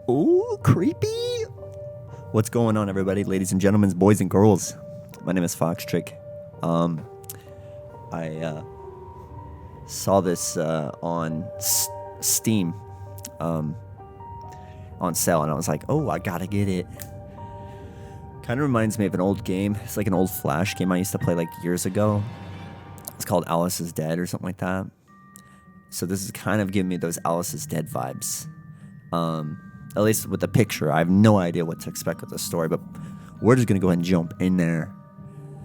Ooh, creepy. What's going on, everybody, ladies and gentlemen, boys and girls? My name is Fox Trick. I saw this on Steam on sale, and I was like, oh, I gotta get it. Kind of reminds me of an old game. It's like an old Flash game I used to play like years ago. It's called Alice is Dead or something like that. So this is kind of giving me those Alice is Dead vibes. At least with the picture. I have no idea what to expect with the story, but we're just going to go ahead and jump in there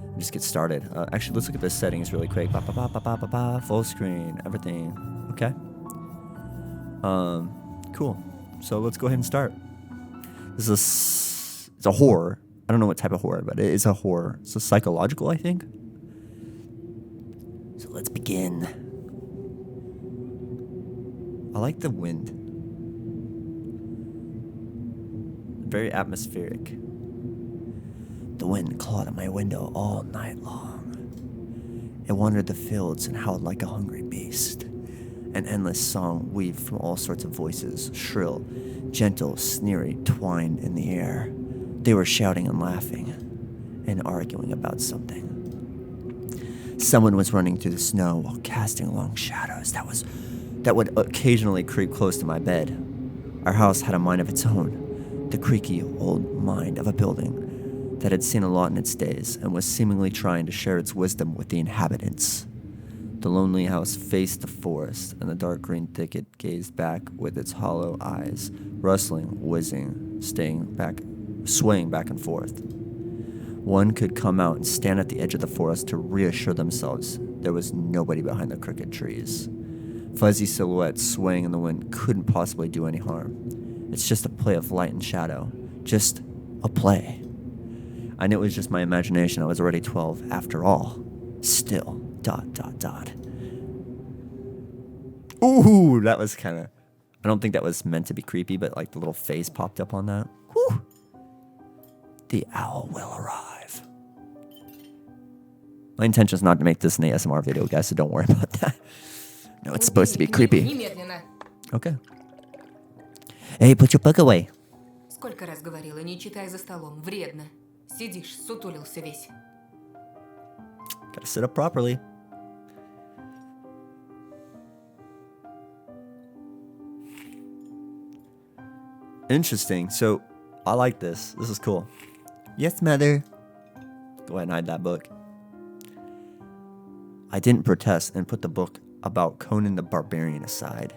and just get started. Actually, let's look at the settings really quick. Full screen, everything. Okay. Cool. So let's go ahead and start. It's a horror. I don't know what type of horror, but it is a horror. It's a psychological, I think. So let's begin. I like the wind. Very atmospheric. The wind clawed at my window all night long. It wandered the fields and howled like a hungry beast. An endless song weaved from all sorts of voices, shrill, gentle, sneery, twined in the air. They were shouting and laughing and arguing about something. Someone was running through the snow while casting long shadows that would occasionally creep close to my bed. Our house had a mind of its own. The creaky old mind of a building that had seen a lot in its days and was seemingly trying to share its wisdom with the inhabitants. The lonely house faced the forest, and the dark green thicket gazed back with its hollow eyes, rustling, whizzing, swaying back and forth. One could come out and stand at the edge of the forest to reassure themselves there was nobody behind the crooked trees. Fuzzy silhouettes swaying in the wind couldn't possibly do any harm. It's just a play of light and shadow. Just a play. I knew it was just my imagination. I was already 12 after all. Still, ... Ooh, that was kind of... I don't think that was meant to be creepy, but like the little face popped up on that. Whew. The owl will arrive. My intention is not to make this an ASMR video, guys, so don't worry about that. No, it's supposed to be creepy. Okay. Hey, put your book away. Сколько раз говорила, не читай за столом, вредно. Сидишь, сутулился весь. Gotta sit up properly. Interesting. So, I like this. This is cool. Yes, mother. Go ahead and hide that book. I didn't protest and put the book about Conan the Barbarian aside.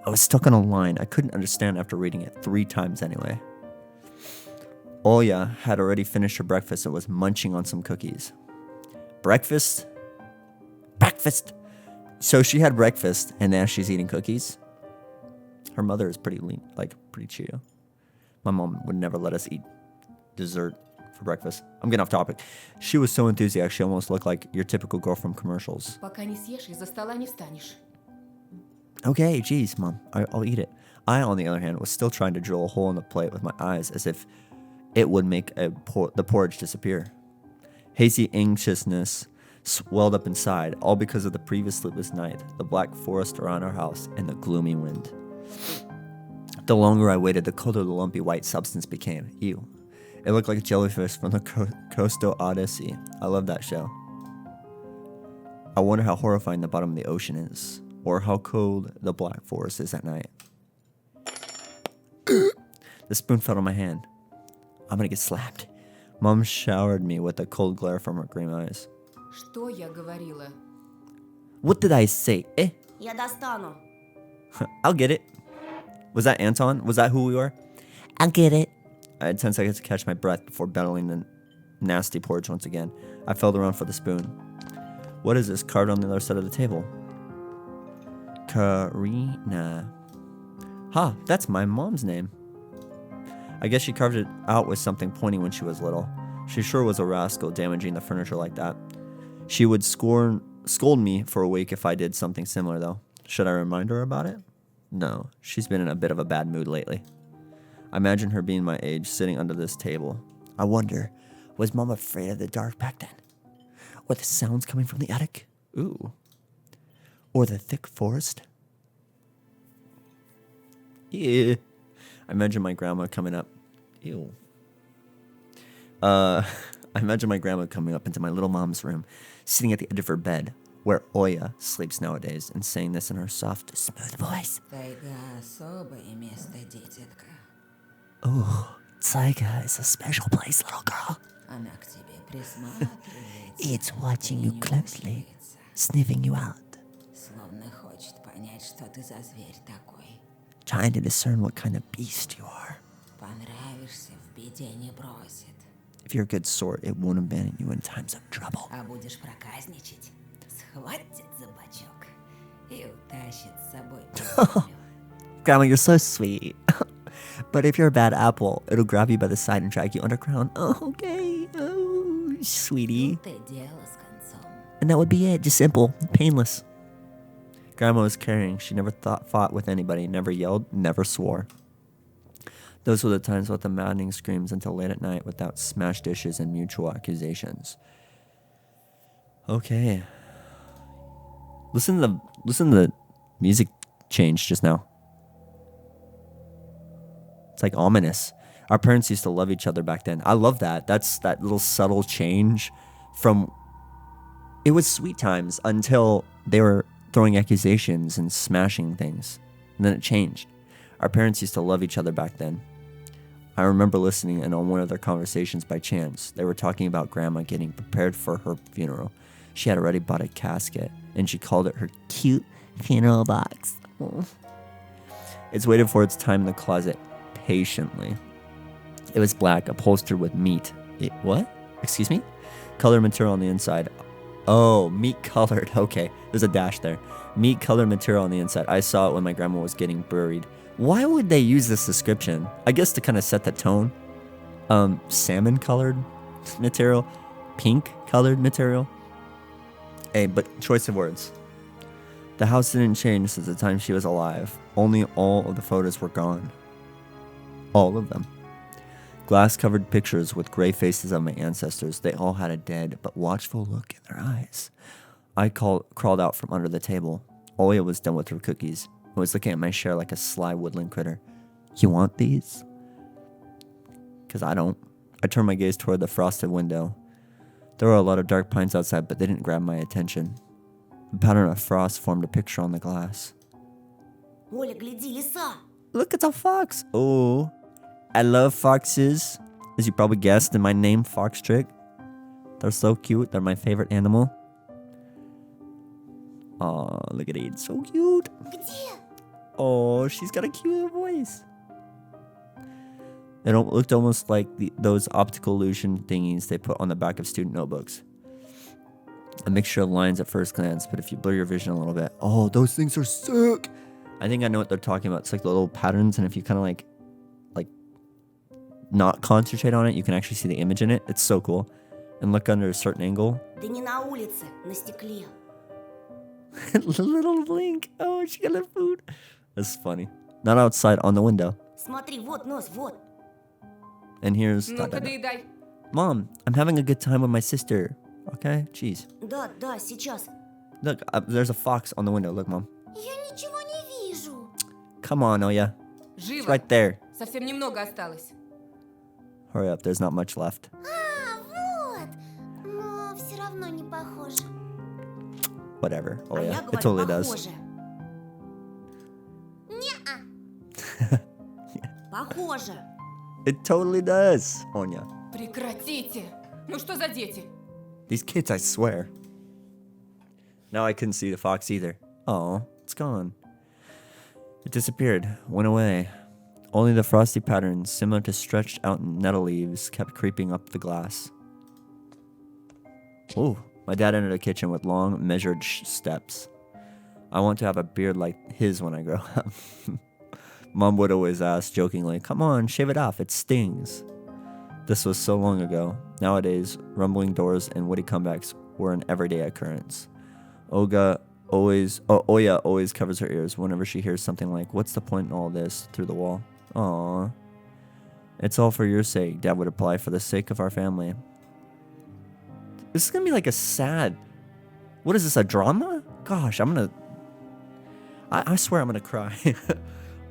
I was stuck on a line I couldn't understand after reading it 3 times anyway. Oya had already finished her breakfast and was munching on some cookies. Breakfast? Breakfast! So she had breakfast and now she's eating cookies? Her mother is pretty lean, like pretty chill. My mom would never let us eat dessert for breakfast. I'm getting off topic. She was so enthusiastic she almost looked like your typical girl from commercials. Пока не съешь, из-за стола не встанешь. Okay, geez, Mom, I'll eat it. I, on the other hand, was still trying to drill a hole in the plate with my eyes as if it would make the porridge disappear. Hazy anxiousness swelled up inside, all because of the previous sleepless night, the black forest around our house, and the gloomy wind. The longer I waited, the colder the lumpy white substance became. Ew. It looked like a jellyfish from the Coastal Odyssey. I love that show. I wonder how horrifying the bottom of the ocean is. Or how cold the black forest is at night. The spoon fell on my hand. I'm gonna get slapped. Mom showered me with a cold glare from her green eyes. Что я говорила? What did I say? Я достану. I'll get it. Was that Anton? Was that who we were? I'll get it. I had 10 seconds to catch my breath before battling the nasty porridge once again. I felt around for the spoon. What is this carved on the other side of the table? Karina. Ha, that's my mom's name. I guess she carved it out with something pointy when she was little. She sure was a rascal damaging the furniture like that. She would scold me for a week if I did something similar, though. Should I remind her about it? No, she's been in a bit of a bad mood lately. I imagine her being my age, sitting under this table. I wonder, was Mom afraid of the dark back then? Or the sounds coming from the attic? Ooh. Or the thick forest? Yeah. I imagine my grandma coming up. Ew. I imagine my grandma coming up into my little mom's room, sitting at the edge of her bed, where Oya sleeps nowadays, and saying this in her soft, smooth voice. Тайга особое место, детятка. Oh, Taiga is a special place, little girl. Она к тебе присматривается. It's watching you и closely, нюхается, sniffing you out, словно хочет понять, что ты за зверь такой. trying to discern what kind of beast you are. Понравишься, в беде не бросит. If you're a good sort, it won't abandon you in times of trouble. А будешь проказничать, схватит за бочок и утащит с собой по землю. Grandma, you're so sweet. But if you're a bad apple, it'll grab you by the side and drag you underground. Oh, okay. Oh, sweetie. Тут и дело с концом. And that would be it. Just simple, painless. Grandma was caring. She never fought with anybody, never yelled, never swore. Those were the times with the maddening screams until late at night without smashed dishes and mutual accusations. Okay. Listen to the music change just now. It's like ominous. Our parents used to love each other back then. I love that. That's that little subtle change from... It was sweet times until they were throwing accusations and smashing things. And then it changed. Our parents used to love each other back then. I remember listening in on one of their conversations by chance. They were talking about Grandma getting prepared for her funeral. She had already bought a casket, and she called it her cute funeral box. Oh. It's waited for its time in the closet patiently. It was black, upholstered with meat. What? Excuse me? Colored material on the inside. Oh, meat colored. Okay, there's a dash there. Meat colored material on the inside. I saw it when my grandma was getting buried. Why would they use this description? I guess to kind of set the tone. Salmon colored material. Pink colored material. Hey, but choice of words. The house didn't change since the time she was alive. Only all of the photos were gone. All of them. Glass-covered pictures with gray faces of my ancestors. They all had a dead but watchful look in their eyes. I crawled out from under the table. Oya was done with her cookies. I was looking at my share like a sly woodland critter. You want these? Because I don't. I turned my gaze toward the frosted window. There were a lot of dark pines outside, but they didn't grab my attention. A pattern of frost formed a picture on the glass. Оля, гляди, лиса! Look, it's a fox. Oh, I love foxes. As you probably guessed in my name, Fox Trick. They're so cute. They're my favorite animal. Aw, look at it. It's so cute. Где? Oh, she's got a cute little voice. It looked almost like those optical illusion thingies they put on the back of student notebooks. A mixture of lines at first glance, but if you blur your vision a little bit, oh, those things are sick. I think I know what they're talking about. It's like the little patterns, and if you kind of like not concentrate on it, you can actually see the image in it. It's so cool. And look under a certain angle. Да не на улице, на стекле. Little blink. Oh, she got a food. That's funny. Not outside, on the window. Смотри, вот нос, вот. And here's... Ну-ка, доедай. Mom, I'm having a good time with my sister. Okay? Jeez. Да, да, сейчас. Look, there's a fox on the window. Look, Mom. Я ничего не вижу. Come on, Oya. It's Живо. right there. Совсем немного осталось. Hurry up, there's not much left. А, вот. Но все равно не похоже. Whatever. А Oya. я It говорю, totally does. похоже. Не-а. Похоже. It totally does, Onya. Прекратите. Ну что за дети? These kids, I swear. Now I couldn't see the fox either. Oh, it's gone. It disappeared, went away. Only the frosty patterns, similar to stretched out nettle leaves, kept creeping up the glass. Ooh, my dad entered the kitchen with long, measured steps. I want to have a beard like his when I grow up. Mom would always ask jokingly, "Come on, shave it off, it stings." This was so long ago. Nowadays, rumbling doors and witty comebacks were an everyday occurrence. Oya always covers her ears whenever she hears something like, "What's the point in all this?" through the wall. Aww. It's all for your sake, Dad would reply, for the sake of our family. This is gonna be like a sad... What is this, a drama? Gosh, I swear I'm gonna cry.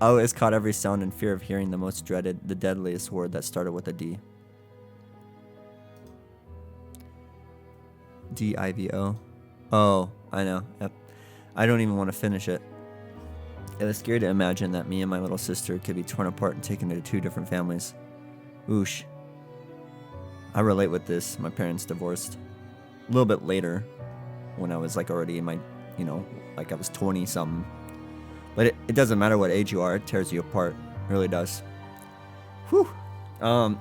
I always caught every sound in fear of hearing the most dreaded, the deadliest word that started with a D. D-I-V-O. Oh, I know. Yep. I don't even want to finish it. It was scary to imagine that me and my little sister could be torn apart and taken to two different families. Oosh. I relate with this. My parents divorced a little bit later when I was like already in my, like I was 20 something. But it doesn't matter what age you are, it tears you apart. It really does. Whew.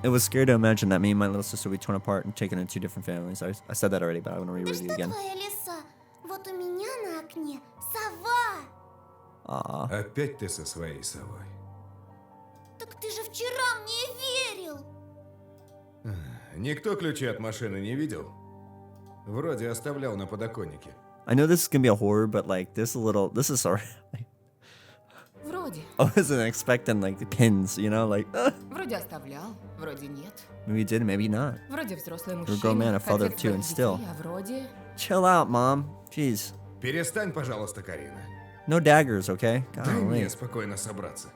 It was scary to imagine that me and my little sister would be torn apart and taken into two different families. I said that already, but I want to Да reread it что again. твоя лиса? Вот у меня на окне сова. Опять ты со своей совой. Так ты же вчера мне верил. Никто ключи от машины не видел? Вроде оставлял на подоконнике. I know this is gonna be a horror, but like this is sorry. Вроде. I wasn't expecting like the pins, like Вроде оставлял, вроде нет. maybe you did, maybe not. Вроде взрослый You're a grown man, мужчина, a father of отец two, двоих and still. детей, а вроде... Chill out, mom. Jeez. Перестань, пожалуйста, Карина. No daggers, okay? Дай Golly. мне спокойно собраться.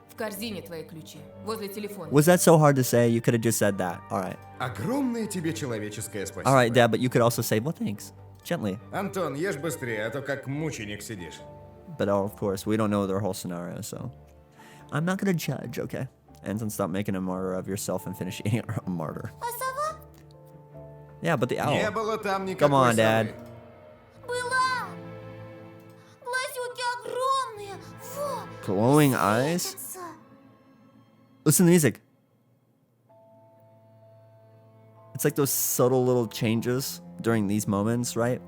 В корзине твои ключи, возле телефона. Was that so hard to say? You could have just said that. All right. Огромное тебе человеческое спасибо. All right, Dad, but you could also say, well, thanks. Gently. Антон, ешь быстрее, а то как мученик сидишь. But of course, we don't know their whole scenario, so I'm not gonna judge, okay? Anton, stop making a martyr of yourself and finish eating a martyr. А сова? Yeah, but the owl. Не было там никакой Come on, совы. Dad. Была. Глазюки огромные. Во. Glowing eyes? Светятся. Listen to the music. It's like those subtle little changes during these moments, right?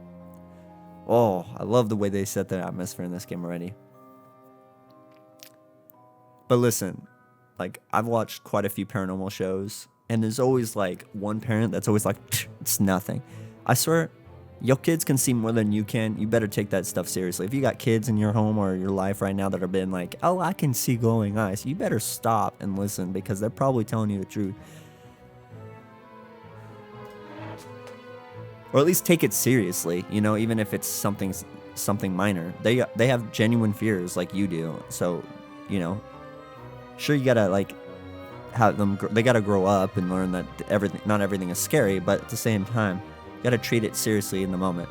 Oh, I love the way they set the atmosphere in this game already. But listen, like, I've watched quite a few paranormal shows, and there's always like one parent that's always like, it's nothing. I swear, your kids can see more than you can. You better take that stuff seriously. If you got kids in your home or your life right now that have been like, oh, I can see glowing eyes, you better stop and listen because they're probably telling you the truth. Or at least take it seriously, even if it's something minor. They have genuine fears like you do. So, sure, you gotta like have them. They gotta grow up and learn that not everything is scary, but at the same time, you gotta treat it seriously in the moment.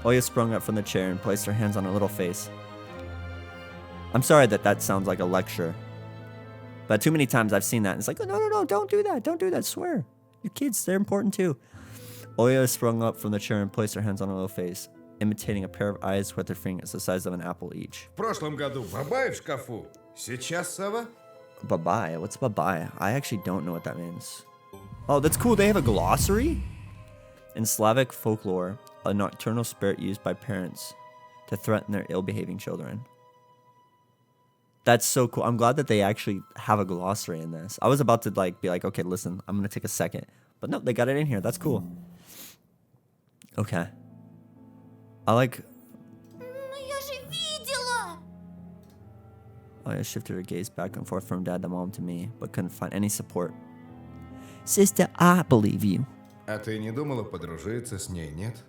Oya sprung up from the chair and placed her hands on her little face. I'm sorry that sounds like a lecture, but too many times I've seen that. And it's like, oh, no, don't do that. Swear, your kids, they're important too. Oya sprung up from the chair and placed her hands on her little face, imitating a pair of eyes with her fingers the size of an apple each. В прошлом году бабай в шкафу. Сейчас сова. Babai? What's babai? I actually don't know what that means. Oh, that's cool. They have a glossary? In Slavic folklore, a nocturnal spirit used by parents to threaten their ill-behaving children. That's so cool. I'm glad that they actually have a glossary in this. I was about to be like, okay, listen, I'm going to take a second. But no, they got it in here. That's cool. Okay. I like... Но я же видела. I shifted her gaze back and forth from Dad to Mom to me, but couldn't find any support. Sister, I believe you. А ты не думала подружиться с ней, нет?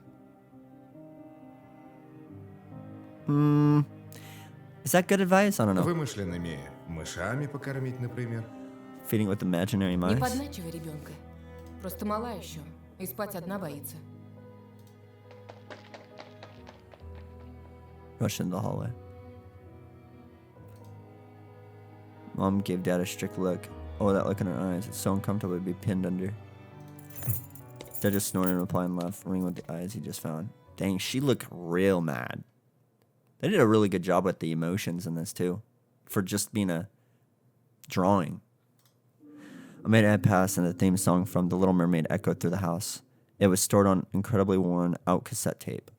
Is that good advice? I don't know. Вымышленными мышами покормить, например. Feeding with imaginary Не mice? подначивай ребенка. Просто мала еще. И спать одна боится. Rushed into the hallway. Mom gave Dad a strict look. Oh, that look in her eyes. It's so uncomfortable to be pinned under. Dad just snorted in reply and laughed, ringing with the eyes he just found. Dang, she looked real mad. They did a really good job with the emotions in this, too. For just being a drawing. A minute had passed and the theme song from The Little Mermaid echoed through the house. It was stored on incredibly worn out cassette tape,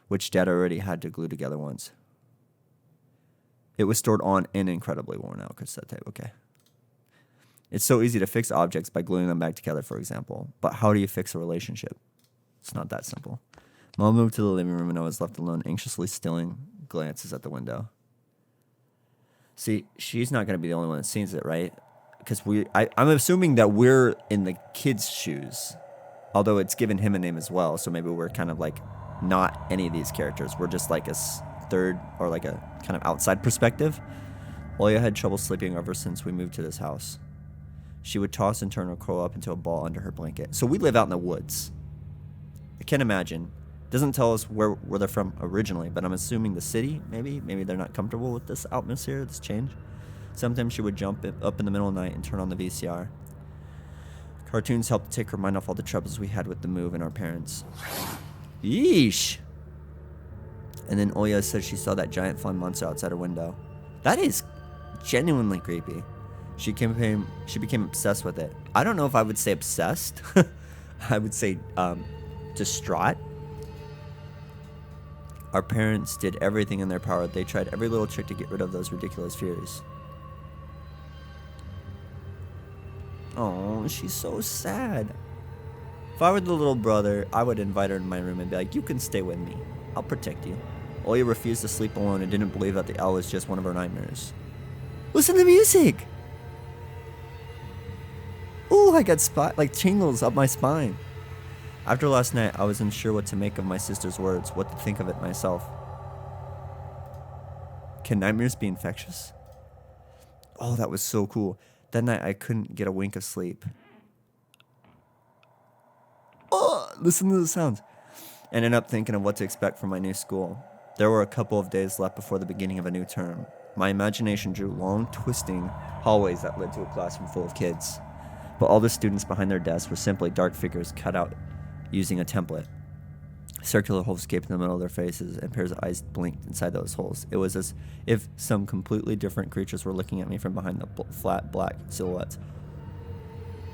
which Dad already had to glue together once. It was stored on an incredibly worn out cassette tape, okay. It's so easy to fix objects by gluing them back together, for example. But how do you fix a relationship? It's not that simple. Mom moved to the living room and I was left alone, anxiously stealing glances at the window. See, she's not going to be the only one that sees it, right? Because I'm assuming that we're in the kid's shoes. Although it's given him a name as well, so maybe we're kind of like not any of these characters. We're just like a third or like a kind of outside perspective. Oya had trouble sleeping ever since we moved to this house. She would toss and turn or curl up into a ball under her blanket. So we live out in the woods. I can't imagine. Doesn't tell us where they're from originally, but I'm assuming the city, maybe. Maybe they're not comfortable with this atmosphere, this change. Sometimes she would jump up in the middle of the night and turn on the VCR. Cartoons helped take her mind off all the troubles we had with the move and our parents. Yeesh. And then Oya said she saw that giant flying monster outside her window. That is genuinely creepy. She became obsessed with it. I don't know if I would say obsessed. I would say distraught. Our parents did everything in their power. They tried every little trick to get rid of those ridiculous fears. Oh, she's so sad. If I were the little brother, I would invite her in my room and be like, you can stay with me. I'll protect you. Oya refused to sleep alone and didn't believe that the owl was just one of her nightmares. Listen to the music! Ooh, I got tingles up my spine. After last night, I was unsure what to make of my sister's words, what to think of it myself. Can nightmares be infectious? Oh, that was so cool. That night, I couldn't get a wink of sleep. Oh, listen to the sounds. Ended up thinking of what to expect from my new school. There were a couple of days left before the beginning of a new term. My imagination drew long, twisting hallways that led to a classroom full of kids. But all the students behind their desks were simply dark figures cut out using a template. Circular holes gaped in the middle of their faces, and pairs of eyes blinked inside those holes. It was as if some completely different creatures were looking at me from behind the flat black silhouettes.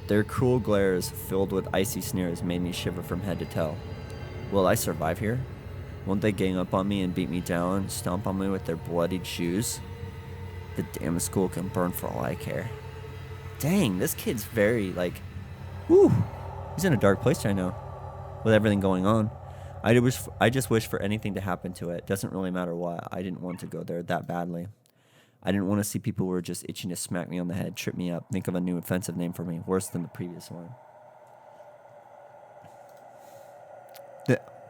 Their cruel glares, filled with icy sneers, made me shiver from head to toe. Will I survive here? Won't they gang up on me and beat me down, stomp on me with their bloodied shoes? The damn school can burn for all I care. Dang, this kid's very, whew, he's in a dark place right now, with everything going on. I just wish for anything to happen to it. Doesn't really matter what. I didn't want to go there that badly. I didn't want to see people who were just itching to smack me on the head, trip me up, think of a new offensive name for me, worse than the previous one.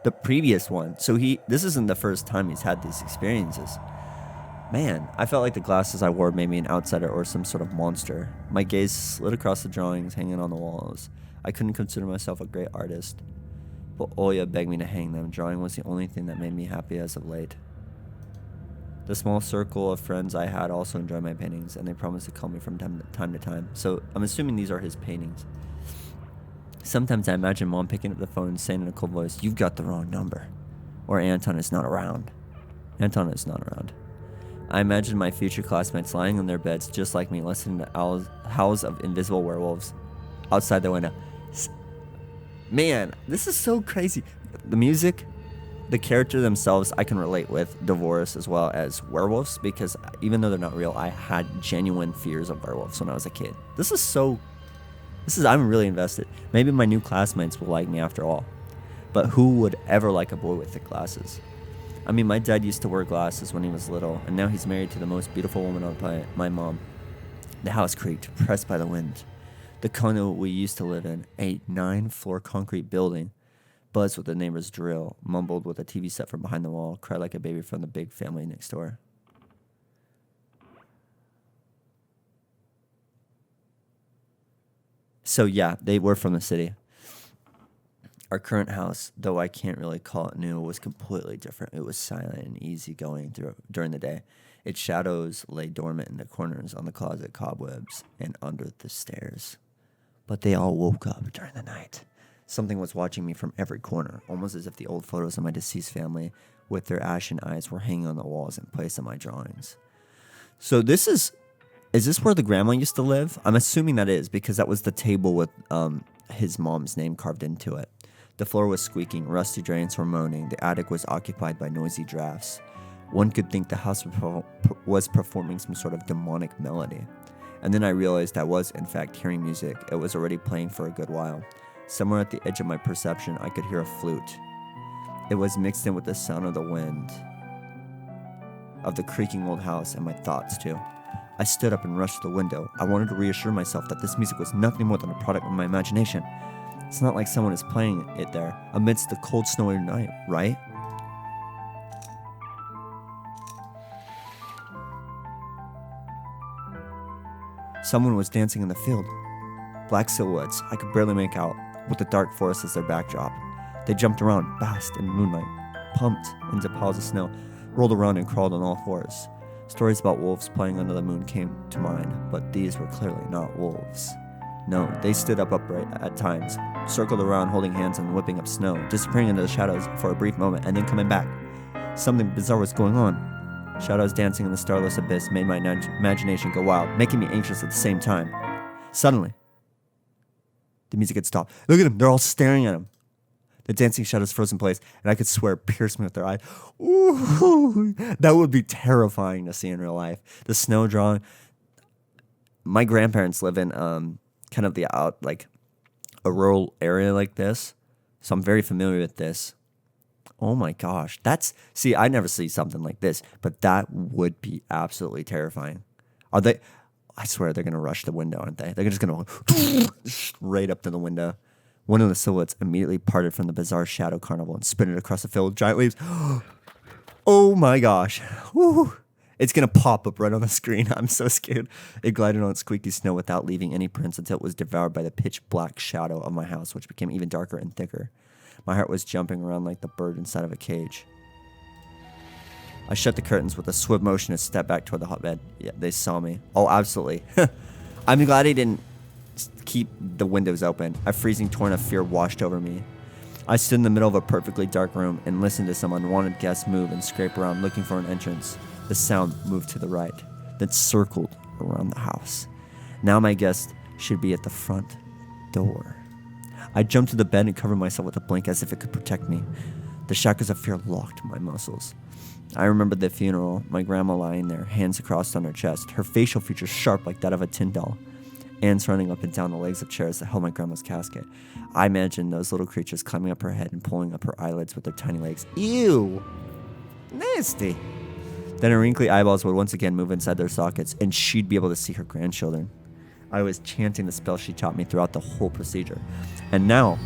The previous one. So this isn't the first time he's had these experiences. Man, I felt like the glasses I wore made me an outsider or some sort of monster. My gaze slid across the drawings hanging on the walls. I couldn't consider myself a great artist, but Oya begged me to hang them. Drawing was the only thing that made me happy as of late. The small circle of friends I had also enjoyed my paintings, and they promised to call me from time to time. So I'm assuming these are his paintings. Sometimes I imagine Mom picking up the phone and saying in a cold voice, "You've got the wrong number," or "Anton is not around." Anton is not around. I imagine my future classmates lying in their beds just like me, listening to howls of invisible werewolves outside the window. Man, this is so crazy. The music, the character themselves, I can relate with Divorce as well as werewolves, because even though they're not real, I had genuine fears of werewolves when I was a kid. I'm really invested. Maybe my new classmates will like me after all. But who would ever like a boy with thick glasses? I mean, my dad used to wear glasses when he was little, and now he's married to the most beautiful woman on the planet, my mom. The house creaked, pressed by the wind. The condo we used to live in, a 9-floor concrete building, buzzed with the neighbor's drill, mumbled with a TV set from behind the wall, cried like a baby from the big family next door. So yeah, they were from the city. Our current house, though I can't really call it new, was completely different. It was silent and easygoing during the day. Its shadows lay dormant in the corners, on the closet cobwebs, and under the stairs. But they all woke up during the night. Something was watching me from every corner, almost as if the old photos of my deceased family with their ashen eyes were hanging on the walls in place of my drawings. So is this where the grandma used to live? I'm assuming that is, because that was the table with his mom's name carved into it. The floor was squeaking, rusty drains were moaning, the attic was occupied by noisy drafts. One could think the house was performing some sort of demonic melody. And then I realized I was, in fact, hearing music. It was already playing for a good while. Somewhere at the edge of my perception, I could hear a flute. It was mixed in with the sound of the wind, of the creaking old house, and my thoughts, too. I stood up and rushed to the window. I wanted to reassure myself that this music was nothing more than a product of my imagination. It's not like someone is playing it there amidst the cold, snowy night, right? Someone was dancing in the field. Black silhouettes I could barely make out, with the dark forest as their backdrop. They jumped around, basked in moonlight, pumped into piles of snow, rolled around and crawled on all fours. Stories about wolves playing under the moon came to mind, but these were clearly not wolves. No, they stood up upright at times, circled around holding hands and whipping up snow, disappearing into the shadows for a brief moment and then coming back. Something bizarre was going on. Shadows dancing in the starless abyss made my imagination go wild, making me anxious at the same time. Suddenly, the music had stopped. Look at them, they're all staring at him. The dancing shadows froze in place, and I could swear it pierced me with their eye. Ooh, that would be terrifying to see in real life. The snow drawing. My grandparents live in kind of the like a rural area like this, so I'm very familiar with this. Oh my gosh, see, I never see something like this, but that would be absolutely terrifying. Are they? I swear they're gonna rush the window, aren't they? They're just gonna right up to the window. One of the silhouettes immediately parted from the bizarre shadow carnival and sprinted across the field with giant leaves. Oh my gosh. Woo. It's going to pop up right on the screen. I'm so scared. It glided on squeaky snow without leaving any prints until it was devoured by the pitch black shadow of my house, which became even darker and thicker. My heart was jumping around like the bird inside of a cage. I shut the curtains with a swift motion and stepped back toward the hotbed. Yeah, they saw me. Oh, absolutely. I'm glad he didn't keep the windows open. A freezing torrent of fear washed over me. I stood in the middle of a perfectly dark room and listened to some unwanted guests move and scrape around looking for an entrance. The sound moved to the right, then circled around the house. Now my guest should be at the front door. I jumped to the bed and covered myself with a blanket as if it could protect me. The shackles of fear locked my muscles. I remembered the funeral, my grandma lying there, hands crossed on her chest, her facial features sharp like that of a tin doll. Ants running up and down the legs of chairs that held my grandma's casket. I imagined those little creatures climbing up her head and pulling up her eyelids with their tiny legs. Ew! Nasty! Then her wrinkly eyeballs would once again move inside their sockets, and she'd be able to see her grandchildren. I was chanting the spell she taught me throughout the whole procedure. And now,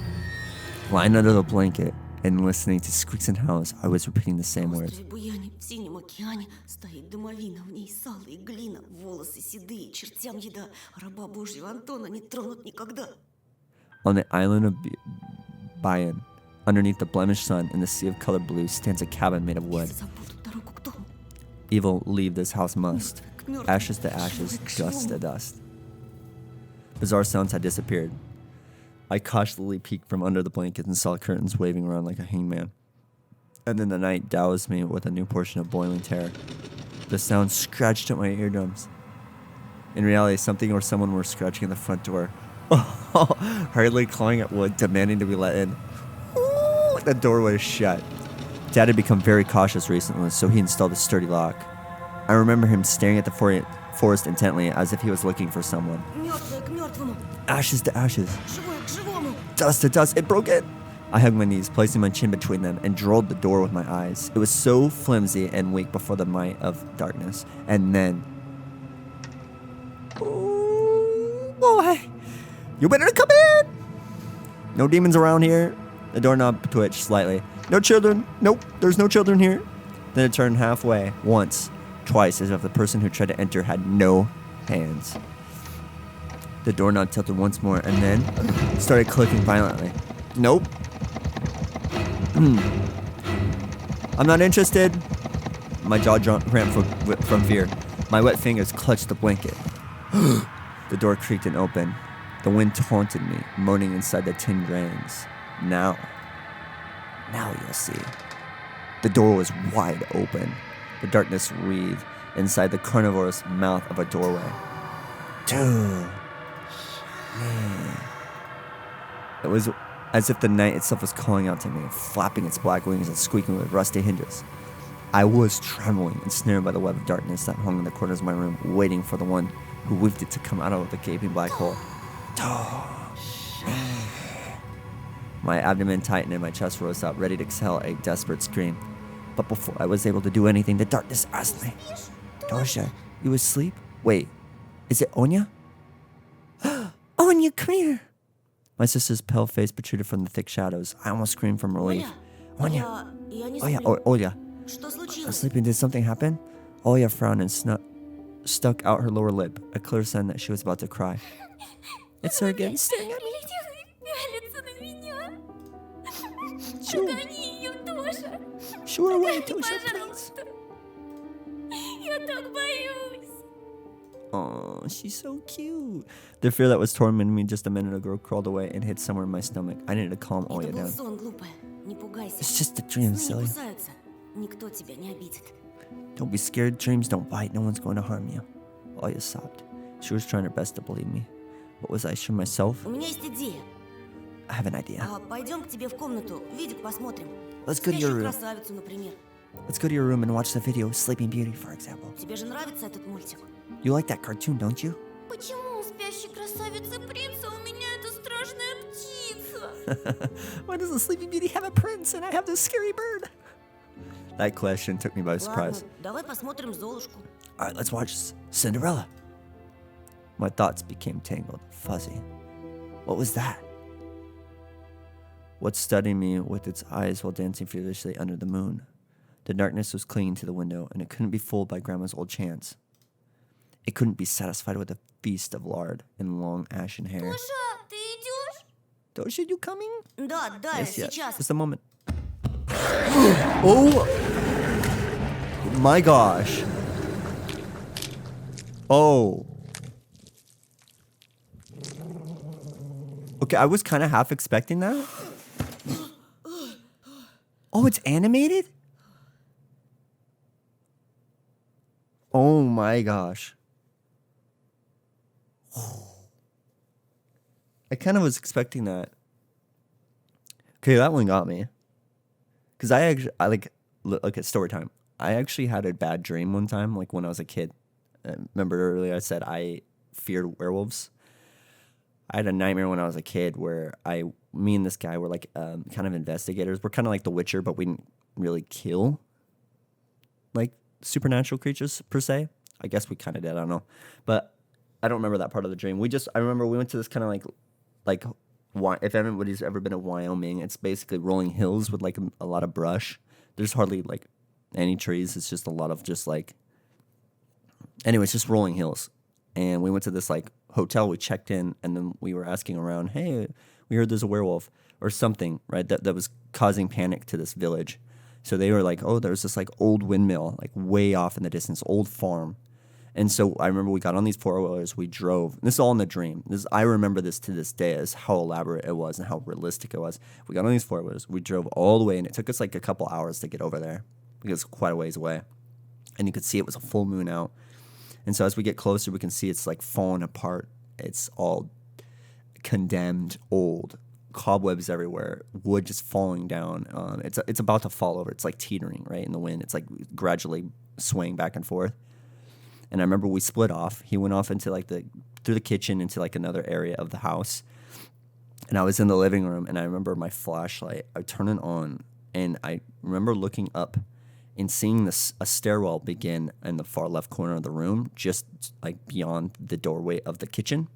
lying under the blanket and listening to squeaks and howls, I was repeating the same words. В синем океане стоит домовина, в ней сало и глина, волосы седые, чертям еда, раба Божьего Антона не тронут никогда. On the island of Bayan, underneath the blemished sun in the sea of colored blue, stands a cabin made of wood. Забудут дорогу к дому. Evil leave this house must. Ashes to ashes, dust to dust. Bizarre sounds had disappeared. I cautiously peeked from under the blanket and saw curtains waving around like a hangman. And then the night doused me with a new portion of boiling terror. The sound scratched at my eardrums. In reality, something or someone were scratching at the front door. Hurriedly clawing at wood, demanding to be let in. Ooh, the door was shut. Dad had become very cautious recently, so he installed a sturdy lock. I remember him staring at the forest intently, as if he was looking for someone. Мертвое к мертвому, Ashes to ashes, живое к живому. dust to dust. It broke in. I hugged my knees, placing my chin between them, and drilled the door with my eyes. It was so flimsy and weak before the might of darkness. And then... Oh, boy. You better come in! No demons around here. The doorknob twitched slightly. No children. Nope, there's no children here. Then it turned halfway, once, twice, as if the person who tried to enter had no hands. The doorknob tilted once more, and then started clicking violently. Nope. I'm not interested. My jaw cramped from fear. My wet fingers clutched the blanket. The door creaked and opened. The wind taunted me, moaning inside the tin grains. Now you'll see. The door was wide open. The darkness wreathed inside the carnivorous mouth of a doorway. Dude. Man. It was as if the night itself was calling out to me, flapping its black wings and squeaking with rusty hinges. I was trembling and snared by the web of darkness that hung in the corners of my room, waiting for the one who weaved it to come out of the gaping black hole. My abdomen tightened and my chest rose up, ready to exhale a desperate scream. But before I was able to do anything, the darkness asked me, Dosha, you asleep? Wait, is it Onya? Onya, come here. My sister's pale face protruded from the thick shadows. I almost screamed from relief. Onya. Я не Oya, сплю. Oya. Что I'm случилось? sleeping. Did something happen? Oya frowned and stuck out her lower lip, a clear sign that she was about to cry. It's her again, staring at me. Пялится на меня. Shoo, Гони ее тоже. shoo her away, Гони, Tosha, please. пожалуйста. Я так боюсь. Oh, she's so cute. The fear that was tormenting me just a minute ago crawled away and hid somewhere in my stomach. I needed to calm Это Oya был down. сон, глупая. Не пугайся. It's just a dream, Сны не silly. кусаются. Никто тебя не обидит. Don't be scared. Dreams don't bite. No one's going to harm you. Oya sobbed. She was trying her best to believe me. But was I sure myself? У меня есть идея. I have an idea. Пойдем к тебе в комнату, видик посмотрим. Let's go to your Спящую room. красавицу, например. Let's go to your room and watch the video Sleeping Beauty, for example. Тебе же нравится этот мультик? You like that cartoon, don't you? Почему у спящей красавицы принца у меня эта страшная птица? Why does the Sleeping Beauty have a prince and I have this scary bird? That question took me by surprise. Ладно, давай посмотрим Золушку. All right, let's watch Cinderella. My thoughts became tangled, fuzzy. What was that? What studied me with its eyes while dancing feverishly under the moon? The darkness was clinging to the window, and it couldn't be fooled by Grandma's old chants. It couldn't be satisfied with a feast of lard and long ashen hair. Тоша, ты идешь? Tosha, you coming? Да, да, сейчас. Just a moment. Oh my gosh. Oh. Okay, I was kind of half expecting that. Oh, it's animated? Oh my gosh. I kind of was expecting that. Okay, that one got me. Because okay, story time. I actually had a bad dream one time, like when I was a kid. Remember earlier I said I feared werewolves? I had a nightmare when I was a kid where me and this guy were like kind of investigators. We're kind of like The Witcher, but we didn't really kill like supernatural creatures per se. I guess we kind of did. I don't know, but I don't remember that part of the dream. I remember we went to this kind of like if anybody's ever been to Wyoming, it's basically rolling hills with like a lot of brush. There's hardly like any trees. It's just a lot of just like, anyways, just rolling hills. And we went to this like hotel. We checked in, and then we were asking around, hey, we heard there's a werewolf or something, right? That was causing panic to this village. So they were like, oh, there's this like old windmill, like way off in the distance, old farm. And so I remember we got on these 4-wheelers, we drove. This is all in the dream. I remember this to this day as how elaborate it was and how realistic it was. We got on these 4-wheelers, we drove all the way, and it took us like a couple hours to get over there because it's quite a ways away. And you could see it was a full moon out. And so as we get closer, we can see it's like falling apart. It's all condemned, old, cobwebs everywhere, wood just falling down. It's about to fall over. It's like teetering, right, in the wind. It's like gradually swaying back and forth. And I remember we split off. He went off into like through the kitchen into like another area of the house. And I was in the living room, and I remember my flashlight. I turned it on, and I remember looking up and seeing a stairwell begin in the far left corner of the room, just like beyond the doorway of the kitchen.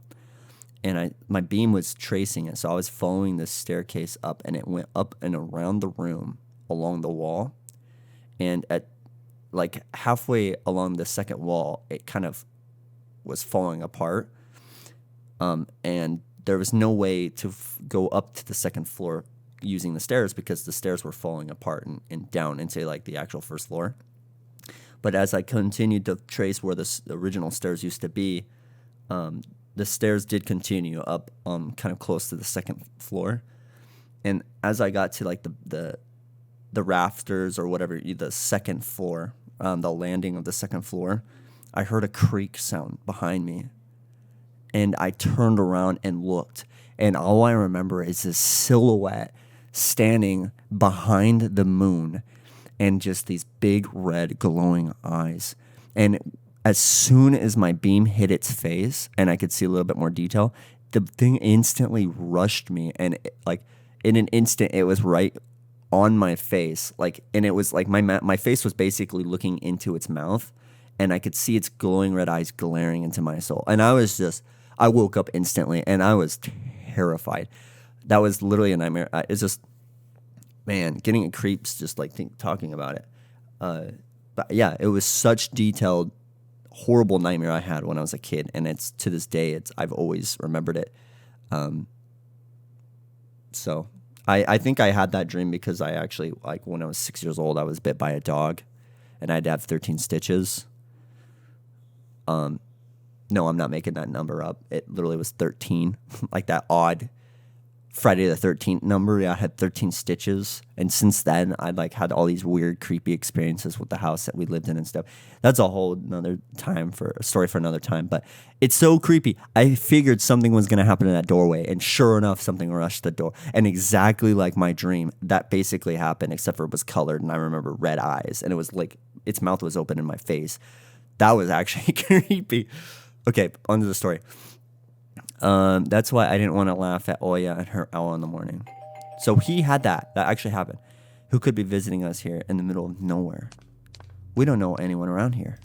And my beam was tracing it, so I was following this staircase up, and it went up and around the room along the wall. And at like halfway along the second wall, it kind of was falling apart. And there was no way to go up to the second floor using the stairs because the stairs were falling apart and down into like the actual first floor. But as I continued to trace where the original stairs used to be, the stairs did continue up kind of close to the second floor. And as I got to like the rafters or whatever, the second floor, the landing of the second floor, I heard a creak sound behind me. And I turned around and looked. And all I remember is this silhouette standing behind the moon and just these big red glowing eyes. And as soon as my beam hit its face and I could see a little bit more detail, the thing instantly rushed me. And like in an instant, it was right on my face. Like, and it was like my face was basically looking into its mouth, and I could see its glowing red eyes glaring into my soul. And I woke up instantly, and I was terrified. That was literally a nightmare. It's just, man, getting it creeps just like talking about it. But yeah, it was such detailed, horrible nightmare I had when I was a kid, and it's to this day, I've always remembered it. So I think I had that dream because I actually, like, when I was 6 years old, I was bit by a dog, and I had to have 13 stitches. No, I'm not making that number up. It literally was 13, like that odd Friday the 13th number. Yeah, I had 13 stitches. And since then, I like had all these weird, creepy experiences with the house that we lived in and stuff. That's a whole another time for a story for another time. But it's so creepy. I figured something was going to happen in that doorway. And sure enough, something rushed the door. And exactly like my dream, that basically happened, except for it was colored. And I remember red eyes. And it was like its mouth was open in my face. That was actually creepy. Okay, on to the story. That's why I didn't want to laugh at Oya and her owl in the morning. So he had that. That actually happened. Who could be visiting us here in the middle of nowhere? We don't know anyone around here.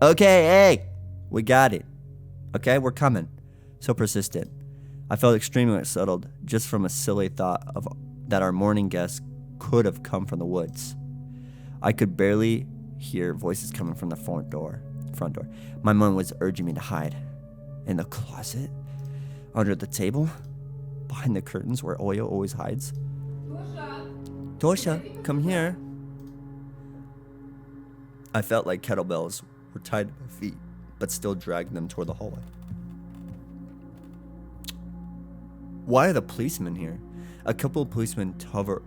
Okay, hey, we got it. Okay, we're coming. So persistent. I felt extremely unsettled just from a silly thought of that our morning guest could have come from the woods. I could barely hear voices coming from the front door. My mom was urging me to hide. In the closet? Under the table? Behind the curtains where Oya always hides? Tosha, come here. I felt like kettlebells were tied to my feet, but still dragged them toward the hallway. Why are the policemen here? A couple of policemen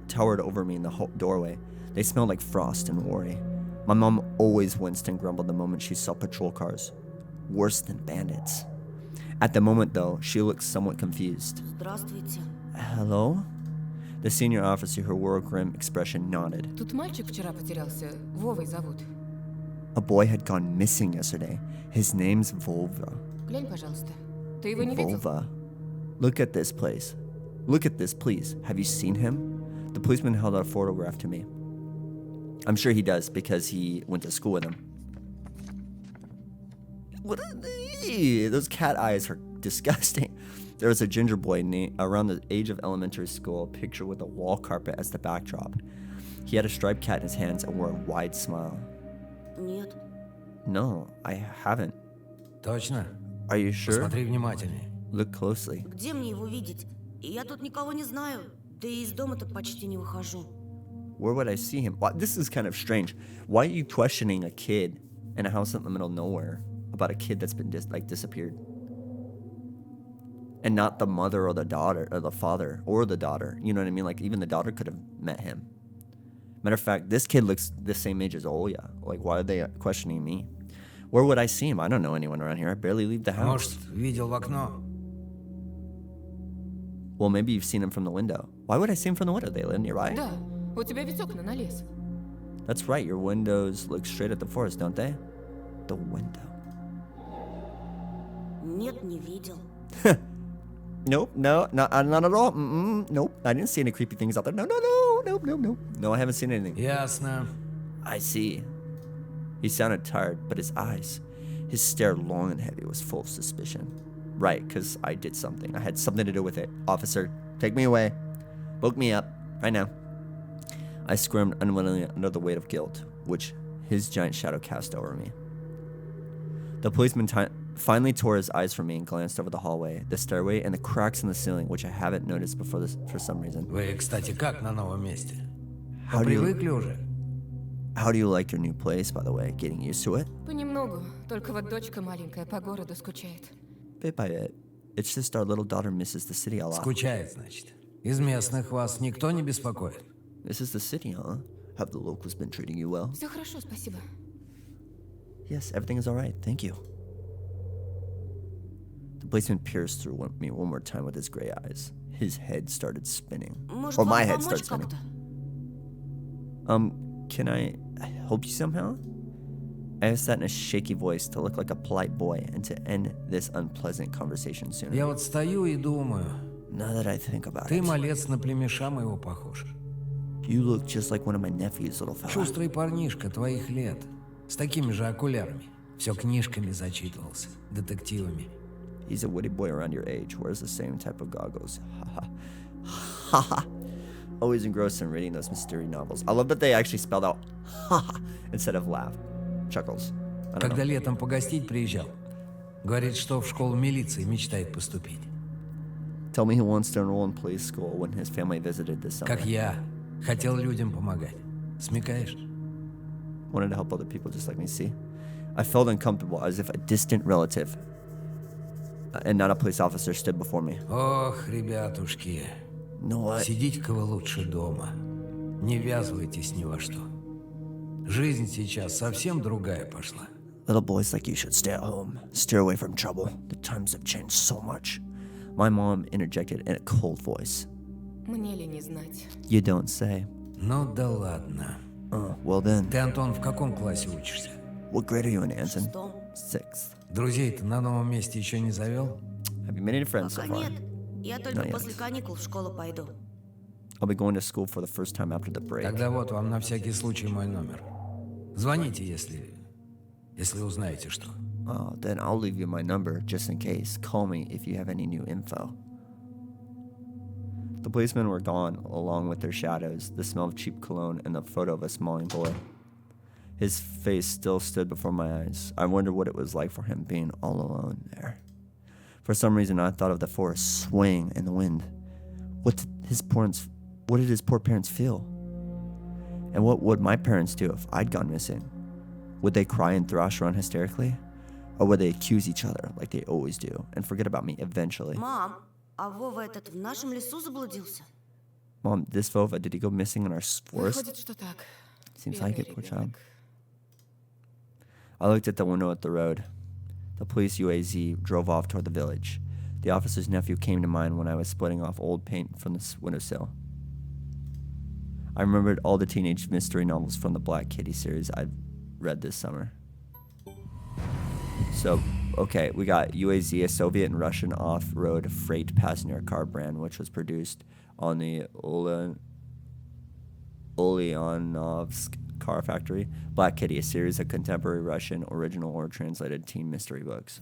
towered over me in the doorway. They smelled like frost and worry. My mom always winced and grumbled the moment she saw patrol cars. Worse than bandits. At the moment, though, she looked somewhat confused. Здравствуйте. Hello? The senior officer, who wore a grim expression, nodded. Тут мальчик вчера потерялся. Вовой зовут. A boy had gone missing yesterday. His name's Volva. Глянь, пожалуйста. Ты его не видел? Volva. Look at this place. Look at this, please. Have you seen him? The policeman held out a photograph to me. I'm sure he does because he went to school with him. What are they? Those cat eyes are disgusting. There was a ginger boy around the age of elementary school, pictured with a wall carpet as the backdrop. He had a striped cat in his hands and wore a wide smile. Нет. No, I haven't. Точно? Are you sure? Посмотри внимательнее. Look closely. Где мне его видеть? Я тут никого не знаю. Да и из дома-то почти не выхожу. Where would I see him? This is kind of strange. Why are you questioning a kid in a house in the middle of nowhere about a kid that's been disappeared? And not the mother or the daughter or the father or the daughter. You know what I mean? Like, even the daughter could have met him. Matter of fact, this kid looks the same age as Oya. Like, why are they questioning me? Where would I see him? I don't know anyone around here. I barely leave the house. Может, видел в окно? Well, maybe you've seen him from the window. Why would I see him from the window? They live nearby. Да. У тебя ведь окна на лес. That's right. Your windows look straight at the forest, don't they? The window. Нет, не видел. Nope, not at all. Nope, I didn't see any creepy things out there. No. No, I haven't seen anything. Ясно. I see. He sounded tired, but his eyes, his stare long and heavy, was full of suspicion. Right, because I did something. I had something to do with it. Officer, take me away. Book me up, right now. I squirmed unwillingly under the weight of guilt, which his giant shadow cast over me. The policeman finally tore his eyes from me and glanced over the hallway, the stairway, and the cracks in the ceiling, which I haven't noticed before for some reason. Вы, кстати, как на новом месте? How do you- Привыкли уже? How do you like your new place, by the way? Getting used to it? Понемногу. Только вот дочка маленькая по городу скучает. Bit by bit. It's just our little daughter misses the city a lot. Скучает, значит. Из местных вас никто не беспокоит? This is the city, huh? Have the locals been treating you well? Все хорошо, спасибо. Yes, everything is all right. Thank you. The policeman pierced through me one more time with his gray eyes. His head started spinning. Может, Or вам my head помочь started spinning. как-то? Can I help you somehow? I asked that in a shaky voice to look like a polite boy and to end this unpleasant conversation sooner. Я вот стою и думаю, Now that I think about ты, it, малец, на племеша моего похож. you look just like one of my nephews, little fella. Шустрый парнишка твоих лет, с такими же окулярами. Все книжками зачитывался, детективами. He's a witty boy around your age, wears the same type of goggles. Haha. Always engrossed in reading those mystery novels. I love that they actually spelled out haha instead of laugh. chuckles. I don't Когда know. летом погостить приезжал. Говорит, что в школу милиции мечтает поступить. Tell me he wants to enroll in police school when his family visited this summer. Как я. Хотел людям помогать. Смекаешь? Wanted to help other people just like me. See? I felt uncomfortable, as if a distant relative and not a police officer stood before me. Ох, ребятушки. You know what? Сидите-ка вы лучше дома. Не ввязывайтесь ни во что. Жизнь сейчас совсем другая пошла. Little boys like you should stay at home. Steer away from trouble. The times have changed so much. My mom interjected in a cold voice. Мне ли не знать? You don't say. Ну да ладно. Well then, Ты, Антон, в каком классе учишься? what grade are you in, Anton? Шестом. Sixth. Друзей-то на новом месте еще не завел? Have you made any friends so Пока far? нет. Я только Not yet. после каникул в школу пойду. I'll be going to school for the first time after the break. Тогда вот вам на всякий случай мой номер. Звоните, если узнаете что. Then I'll leave you my number just in case. Call me if you have any new info. The policemen were gone, along with their shadows, the smell of cheap cologne, and the photo of a smiling boy. His face still stood before my eyes. I wondered what it was like for him being all alone there. For some reason, I thought of the forest swaying in the wind. What did his poor parents feel? And what would my parents do if I'd gone missing? Would they cry and thrash around hysterically? Or would they accuse each other like they always do and forget about me eventually? Мам, а Вова этот в нашем лесу заблудился? Mom, this Vova, did he go missing in our forest? Выходит, что так. Seems Бедный like it, poor child. ребенок. I looked at the window at the road. The police UAZ drove off toward the village. The officer's nephew came to mind when I was splitting off old paint from the windowsill. I remembered all the teenage mystery novels from the Black Kitty series I'd read this summer. So, okay, we got UAZ, a Soviet and Russian off-road freight passenger car brand, which was produced on the Ulyanovsk car factory. Black Kitty, a series of contemporary Russian original or translated teen mystery books.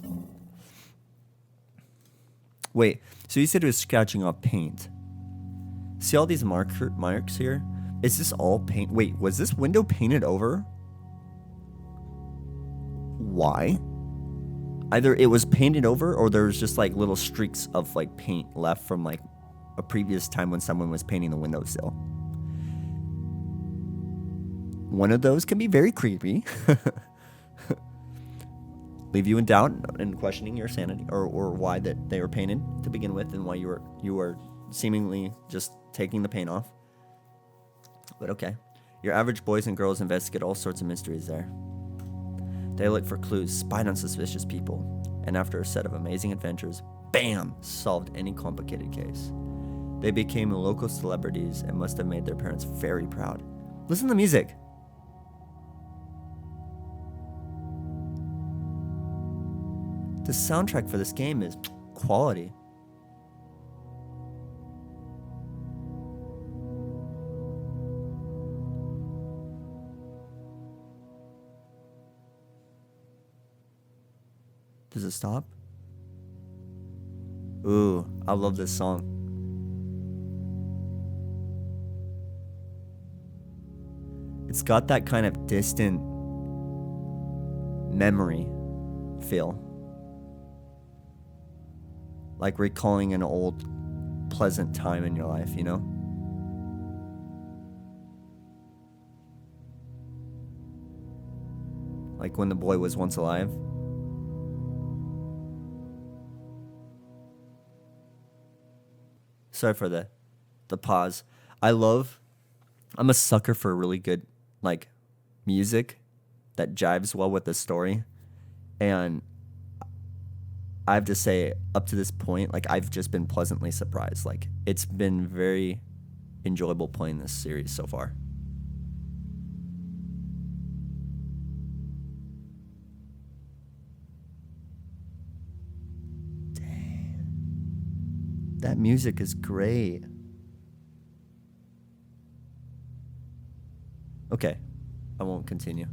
Wait, so you said it was scratching off paint. See all these marks here? Is this all paint? Wait, was this window painted over? Why? Either it was painted over or there was just like little streaks of like paint left from like a previous time when someone was painting the windowsill. One of those can be very creepy. Leave you in doubt and questioning your sanity or why that they were painted to begin with and why you were seemingly just taking the paint off. But okay. Your average boys and girls investigate all sorts of mysteries there. They look for clues, spied on suspicious people, and after a set of amazing adventures, bam, solved any complicated case. They became local celebrities and must have made their parents very proud. Listen to the music. The soundtrack for this game is quality. Does it stop? Ooh, I love this song. It's got that kind of distant memory feel. Like recalling an old pleasant time in your life, you know? Like when the boy was once alive. Sorry for the pause. I'm a sucker for really good like music that jives well with the story. And I have to say, up to this point, like I've just been pleasantly surprised. Like it's been very enjoyable playing this series so far. That music is great. Okay, I won't continue.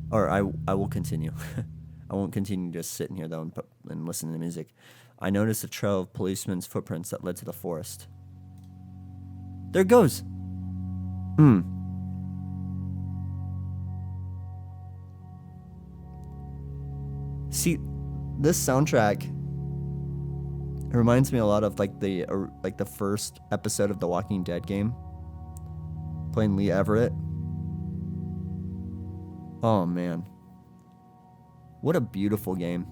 Or I will continue. I won't continue just sitting here, though, and listen to the music. I noticed a trail of policemen's footprints that led to the forest. There it goes. See, this soundtrack reminds me a lot of like the first episode of the Walking Dead game, playing Lee Everett. Oh man, what a beautiful game.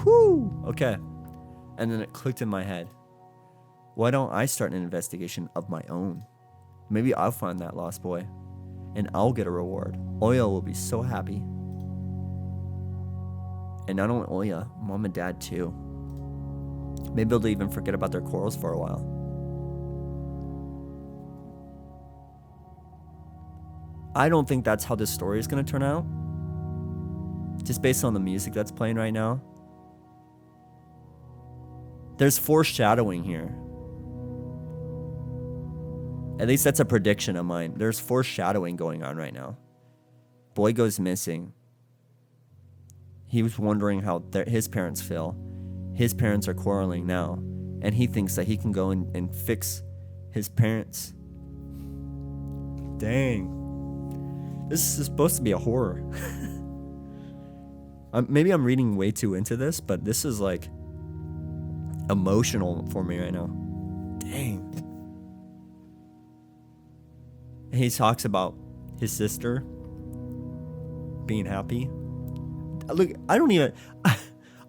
Whew. Okay, and then it clicked in my head. Why don't I start an investigation of my own? Maybe I'll find that lost boy, and I'll get a reward. Oya will be so happy. And not only Oya, Mom and Dad too. Maybe they'll even forget about their quarrels for a while. I don't think that's how this story is going to turn out. Just based on the music that's playing right now. There's foreshadowing here. At least that's a prediction of mine. There's foreshadowing going on right now. Boy goes missing. He was wondering how his parents feel. His parents are quarreling now. And he thinks that he can go and fix his parents. Dang. This is supposed to be a horror. Maybe I'm reading way too into this, but this is like emotional for me right now. Dang. He talks about his sister being happy. Look, I don't even...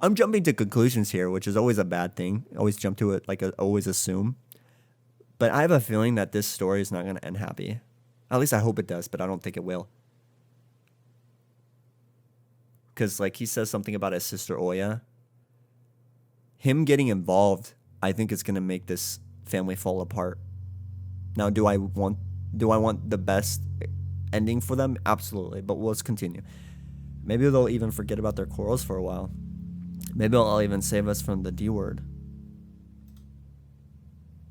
I'm jumping to conclusions here, which is always a bad thing. I always jump to it, like I always assume. But I have a feeling that this story is not going to end happy. At least I hope it does, but I don't think it will. Because like he says something about his sister Oya. Him getting involved, I think is going to make this family fall apart. Now, do I want the best ending for them? Absolutely. But let's continue. Maybe they'll even forget about their quarrels for a while. Maybe I'll even save us from the D word.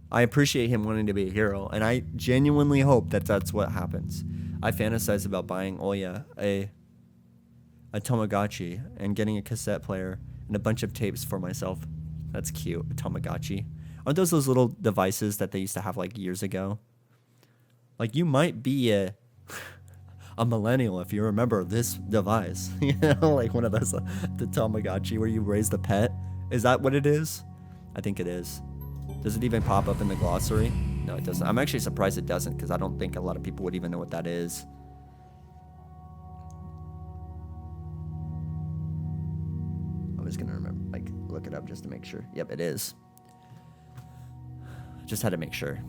I appreciate him wanting to be a hero, and I genuinely hope that that's what happens. I fantasize about buying Oya a Tamagotchi and getting a cassette player and a bunch of tapes for myself. That's cute, a Tamagotchi. Aren't those little devices that they used to have like years ago? Like you might be a millennial if you remember this device. You know, like one of those, the Tamagotchi where you raise the pet. Is that what it is? I think it is. Does it even pop up in the glossary? No, it doesn't. I'm actually surprised it doesn't because I don't think a lot of people would even know what that is. I was gonna remember, like, look it up just to make sure. Yep, it is. Just had to make sure.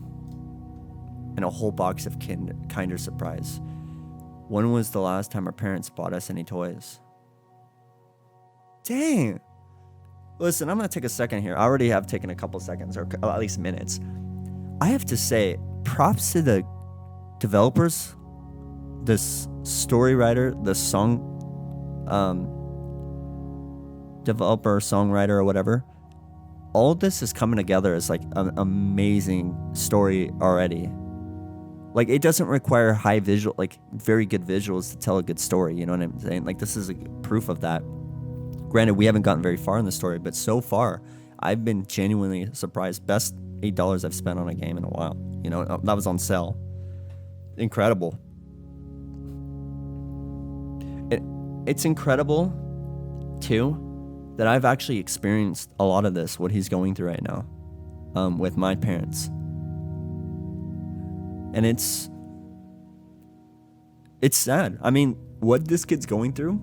And a whole box of Kinder Surprise. When was the last time our parents bought us any toys? Dang. Listen, I'm going to take a second here. I already have taken a couple seconds, or at least minutes. I have to say, props to the developers, the story writer, the song developer, songwriter, or whatever. All this is coming together as like an amazing story already. Like, it doesn't require high visual, like very good visuals to tell a good story. You know what I'm saying? Like, this is a proof of that. Granted, we haven't gotten very far in the story, but so far, I've been genuinely surprised. Best $8 I've spent on a game in a while. You know, that was on sale. Incredible. It's incredible, too, that I've actually experienced a lot of this, what he's going through right now, with my parents. And it's sad. I mean, what this kid's going through,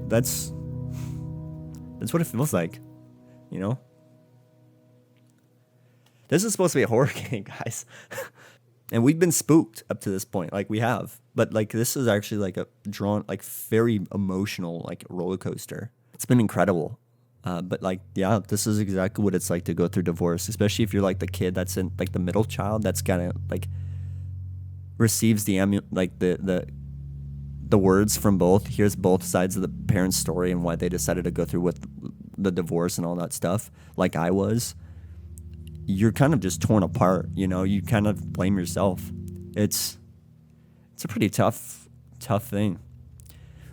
that's what it feels like, you know? This is supposed to be a horror game, guys. And we've been spooked up to this point, like we have. But like this is actually like a drawn, like very emotional, like roller coaster. It's been incredible. But like, yeah, this is exactly what it's like to go through divorce, especially if you're like the kid that's in like the middle child that's kind of like receives the words from both, hears both sides of the parents' story and why they decided to go through with the divorce and all that stuff. Like I was, you're kind of just torn apart, you know, you kind of blame yourself. It's a pretty tough thing.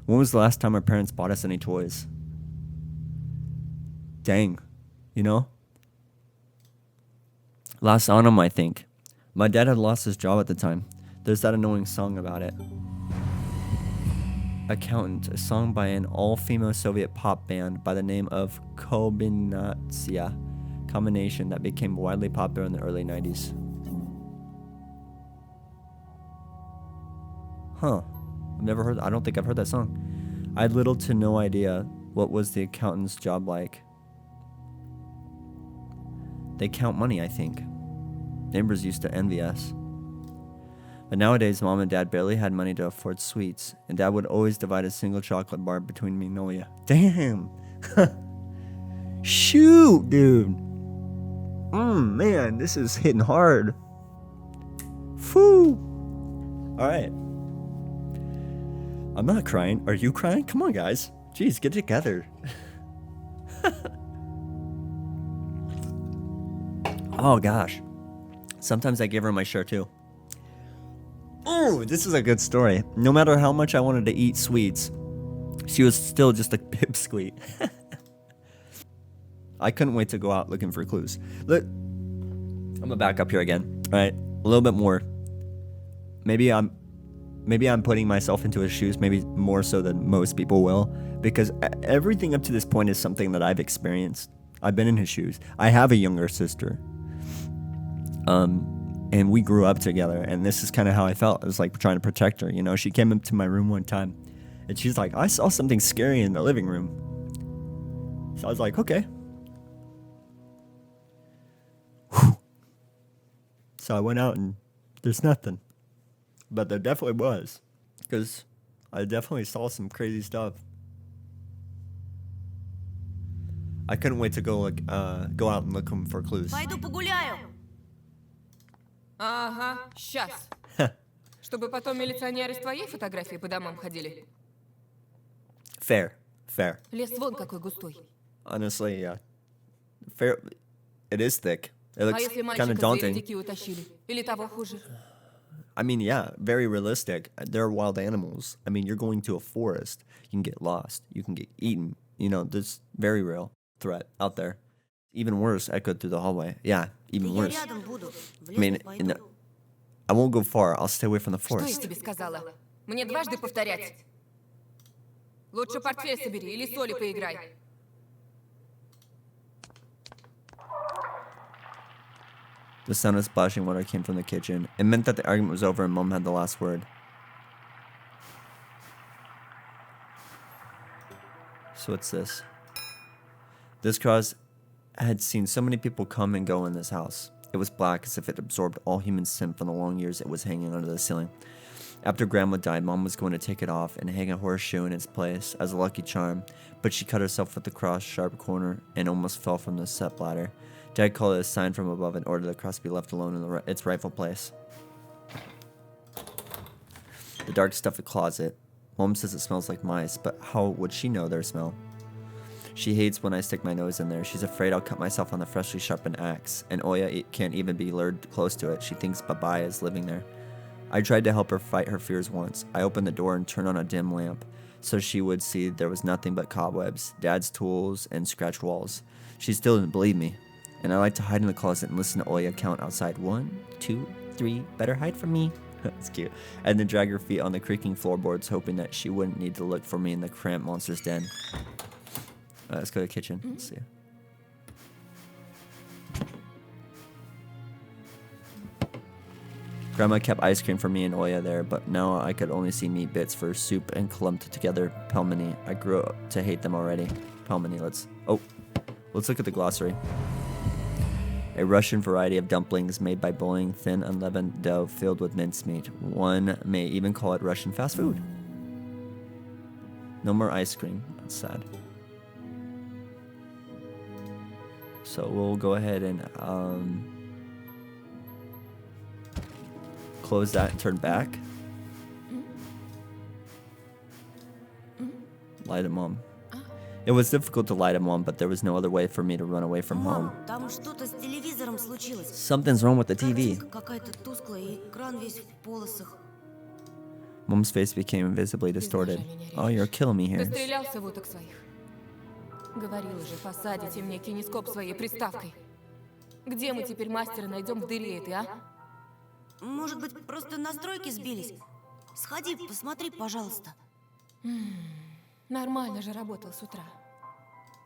When was the last time our parents bought us any toys? Dang, you know? Last Autumn, I think. My dad had lost his job at the time. There's that annoying song about it. Accountant, a song by an all-female Soviet pop band by the name of Kombinatsia, combination that became widely popular in the early 90s. Huh. I don't think I've heard that song. I had little to no idea what was the accountant's job like. They count money, I think. Neighbors used to envy us. But nowadays, Mom and Dad barely had money to afford sweets, and Dad would always divide a single chocolate bar between me and Noya. Damn! Shoot, dude! Man, this is hitting hard. Phew! Alright. I'm not crying. Are you crying? Come on, guys. Jeez, get together. Oh, gosh. Sometimes I give her my share, too. Oh, this is a good story. No matter how much I wanted to eat sweets, she was still just a pipsqueak. I couldn't wait to go out looking for clues. Look, I'm gonna back up here again. All right, a little bit more. Maybe I'm putting myself into his shoes, maybe more so than most people will, because everything up to this point is something that I've experienced. I've been in his shoes. I have a younger sister. And we grew up together, and this is kind of how I felt. It was like trying to protect her, you know? She came up to my room one time, and she's like, I saw something scary in the living room. So I was like, okay. Whew. So I went out, and there's nothing. But there definitely was, because I definitely saw some crazy stuff. I couldn't wait to go out and look for clues. Пойду погуляю. Ага, сейчас. Чтобы потом милиционеры с твоей фотографией по домам ходили. Fair. Лес вон какой густой. Honestly, yeah. Fair. It is thick. It А looks если kind мальчика of за daunting. дикие утащили? Или того хуже? I mean, yeah, very realistic. They're wild animals. I mean, you're going to a forest. You can get lost. You can get eaten. You know, there's very real threat out there. Even worse, echoed through the hallway. Yeah, even Я worse. рядом буду. В I mean, лес не пойду. I won't go far. I'll stay away from the Что я forest. тебе сказала? Мне дважды повторять. Лучше портфель собери или соли поиграй. The sound of splashing water came from the kitchen. It meant that the argument was over and Mom had the last word. So what's this? This cross had seen so many people come and go in this house. It was black as if it absorbed all human sin from the long years it was hanging under the ceiling. After Grandma died, Mom was going to take it off and hang a horseshoe in its place as a lucky charm, but she cut herself with the cross sharp corner and almost fell from the step ladder. Dad called it a sign from above and ordered the cross to be left alone in its rightful place. The dark stuffy closet. Mom says it smells like mice, but how would she know their smell? She hates when I stick my nose in there. She's afraid I'll cut myself on the freshly sharpened axe, and Oya can't even be lured close to it. She thinks Babai is living there. I tried to help her fight her fears once. I opened the door and turned on a dim lamp so she would see there was nothing but cobwebs, Dad's tools, and scratched walls. She still didn't believe me, and I like to hide in the closet and listen to Oya count outside. 1, 2, 3, better hide from me. That's cute. And then drag her feet on the creaking floorboards, hoping that she wouldn't need to look for me in the cramped monster's den. Let's go to the kitchen. Let's see. Grandma kept ice cream for me and Oya there, but now I could only see meat bits for soup and clumped together pelmeni. I grew up to hate them already. Pelmeni, let's look at the glossary. A Russian variety of dumplings made by boiling thin unleavened dough filled with mincemeat. One may even call it Russian fast food. No more ice cream. That's sad. So we'll go ahead and close that and turn back. Lie to Mom. It was difficult to lie to Mom, but there was no other way for me to run away from home. Мам, там что-то с телевизором случилось. Something's wrong with the TV. Картинка какая-то тусклая, и экран весь в полосах. Mom's face became visibly distorted. Oh, you're killing me Ты here. стрелялся в уток своих. Говорила же, посадите мне кинескоп своей приставкой. Где мы теперь мастера найдем в дыре этой, а? Может быть, просто настройки сбились? Сходи, посмотри, пожалуйста. Нормально же работал с утра.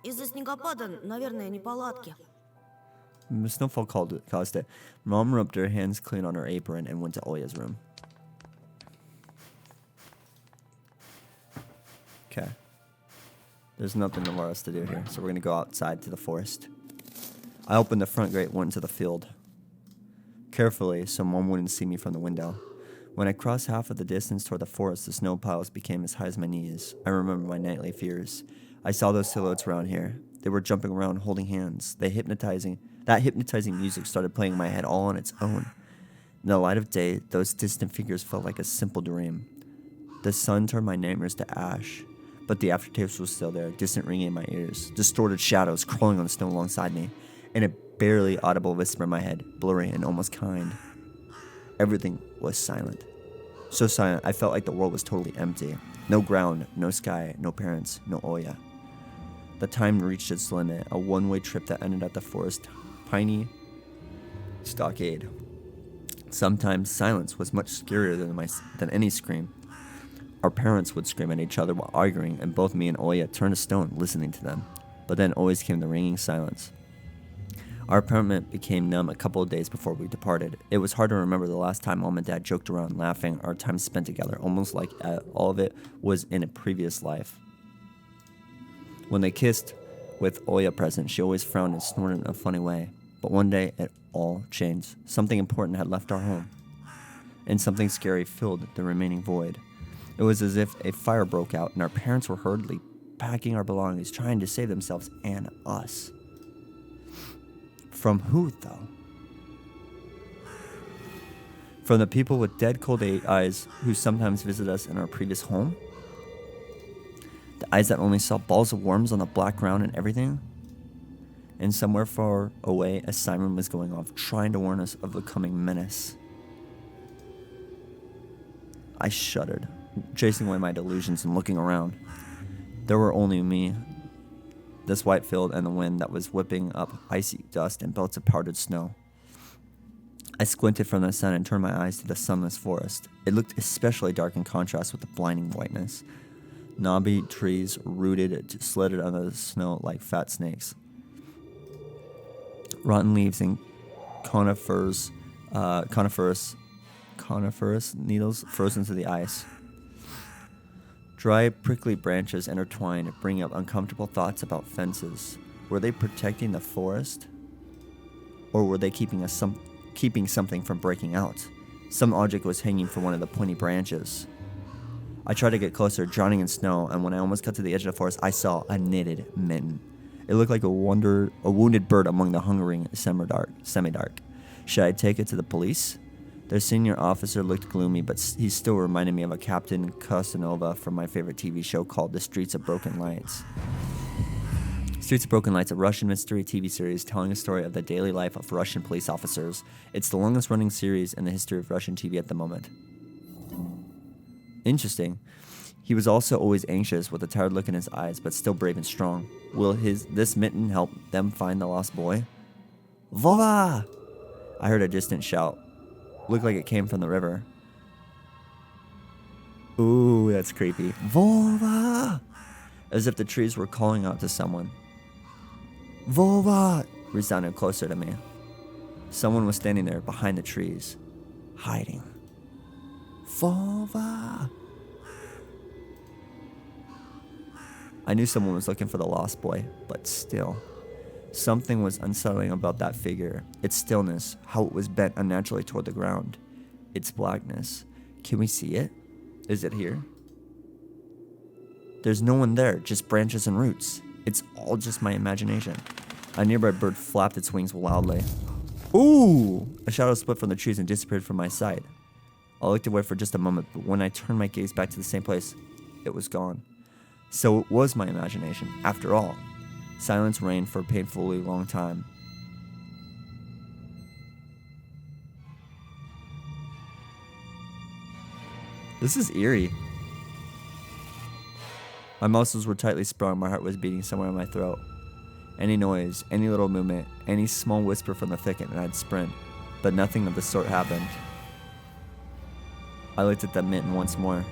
Из-за снегопада, наверное, неполадки. Snowfall caused it. Mom rubbed her hands clean on her apron and went to Oya's room. Okay. There's nothing for us to do here, so we're gonna go outside to the forest. I opened the front gate and went into the field. Carefully, so Mom wouldn't see me from the window. When I crossed half of the distance toward the forest, the snow piles became as high as my knees. I remember my nightly fears. I saw those silhouettes around here. They were jumping around, holding hands. That hypnotizing music started playing in my head all on its own. In the light of day, those distant figures felt like a simple dream. The sun turned my nightmares to ash, but the aftertaste was still there, distant ringing in my ears, distorted shadows crawling on the snow alongside me, and a barely audible whisper in my head, blurry and almost kind. Everything was silent. So silent, I felt like the world was totally empty. No ground, no sky, no parents, no Oya. The time reached its limit, a one-way trip that ended at the forest piney stockade. Sometimes silence was much scarier than any scream. Our parents would scream at each other while arguing, and both me and Oya turned to stone listening to them. But then always came the ringing silence. Our apartment became numb a couple of days before we departed. It was hard to remember the last time Mom and Dad joked around, laughing, our time spent together, almost like all of it was in a previous life. When they kissed, with Oya present, she always frowned and snorted in a funny way. But one day, it all changed. Something important had left our home, and something scary filled the remaining void. It was as if a fire broke out, and our parents were hurriedly packing our belongings, trying to save themselves and us. From who, though? From the people with dead cold eyes who sometimes visit us in our previous home? The eyes that only saw balls of worms on the black ground and everything? And somewhere far away, a siren was going off, trying to warn us of the coming menace. I shuddered, chasing away my delusions and looking around. There were only me, this white field, and the wind that was whipping up icy dust and belts of powdered snow. I squinted from the sun and turned my eyes to the sunless forest. It looked especially dark in contrast with the blinding whiteness. Knobby trees rooted, slitted under the snow like fat snakes. Rotten leaves and coniferous needles frozen to the ice. Dry, prickly branches intertwined, bringing up uncomfortable thoughts about fences. Were they protecting the forest? Or were they keeping something from breaking out? Some object was hanging from one of the pointy branches. I tried to get closer, drowning in snow, and when I almost got to the edge of the forest, I saw a knitted mitten. It looked like a wounded bird among the hungering semi-dark. Should I take it to the police? Their senior officer looked gloomy, but he still reminded me of a Captain Casanova from my favorite TV show called The Streets of Broken Lights. Streets of Broken Lights, a Russian mystery TV series telling a story of the daily life of Russian police officers. It's the longest running series in the history of Russian TV at the moment. Interesting. He was also always anxious with a tired look in his eyes, but still brave and strong. Will this mitten help them find the lost boy? Vova! I heard a distant shout. Looked like it came from the river. Ooh, that's creepy. Vova! As if the trees were calling out to someone. Vova! Resounded closer to me. Someone was standing there behind the trees, hiding. Vova! I knew someone was looking for the lost boy, but still. Something was unsettling about that figure. Its stillness, how it was bent unnaturally toward the ground. Its blackness. Can we see it? Is it here? There's no one there, just branches and roots. It's all just my imagination. A nearby bird flapped its wings loudly. Ooh! A shadow split from the trees and disappeared from my sight. I looked away for just a moment, but when I turned my gaze back to the same place, it was gone. So it was my imagination, after all. Silence reigned for a painfully long time. This is eerie. My muscles were tightly sprung, my heart was beating somewhere in my throat. Any noise, any little movement, any small whisper from the thicket, and I'd sprint. But nothing of the sort happened. I looked at the mitten once more.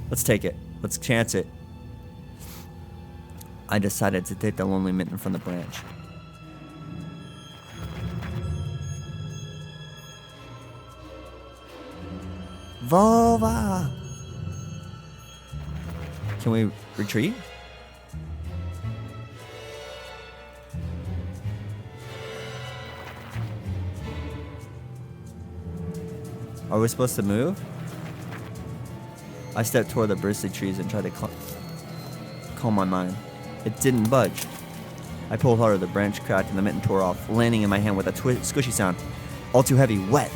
Let's take it. Let's chance it. I decided to take the lonely mitten from the branch. Vova! Can we retreat? Are we supposed to move? I stepped toward the bristly trees and tried to calm my mind. It didn't budge. I pulled harder, the branch cracked and the mitten tore off, landing in my hand with a squishy sound. All too heavy, wet.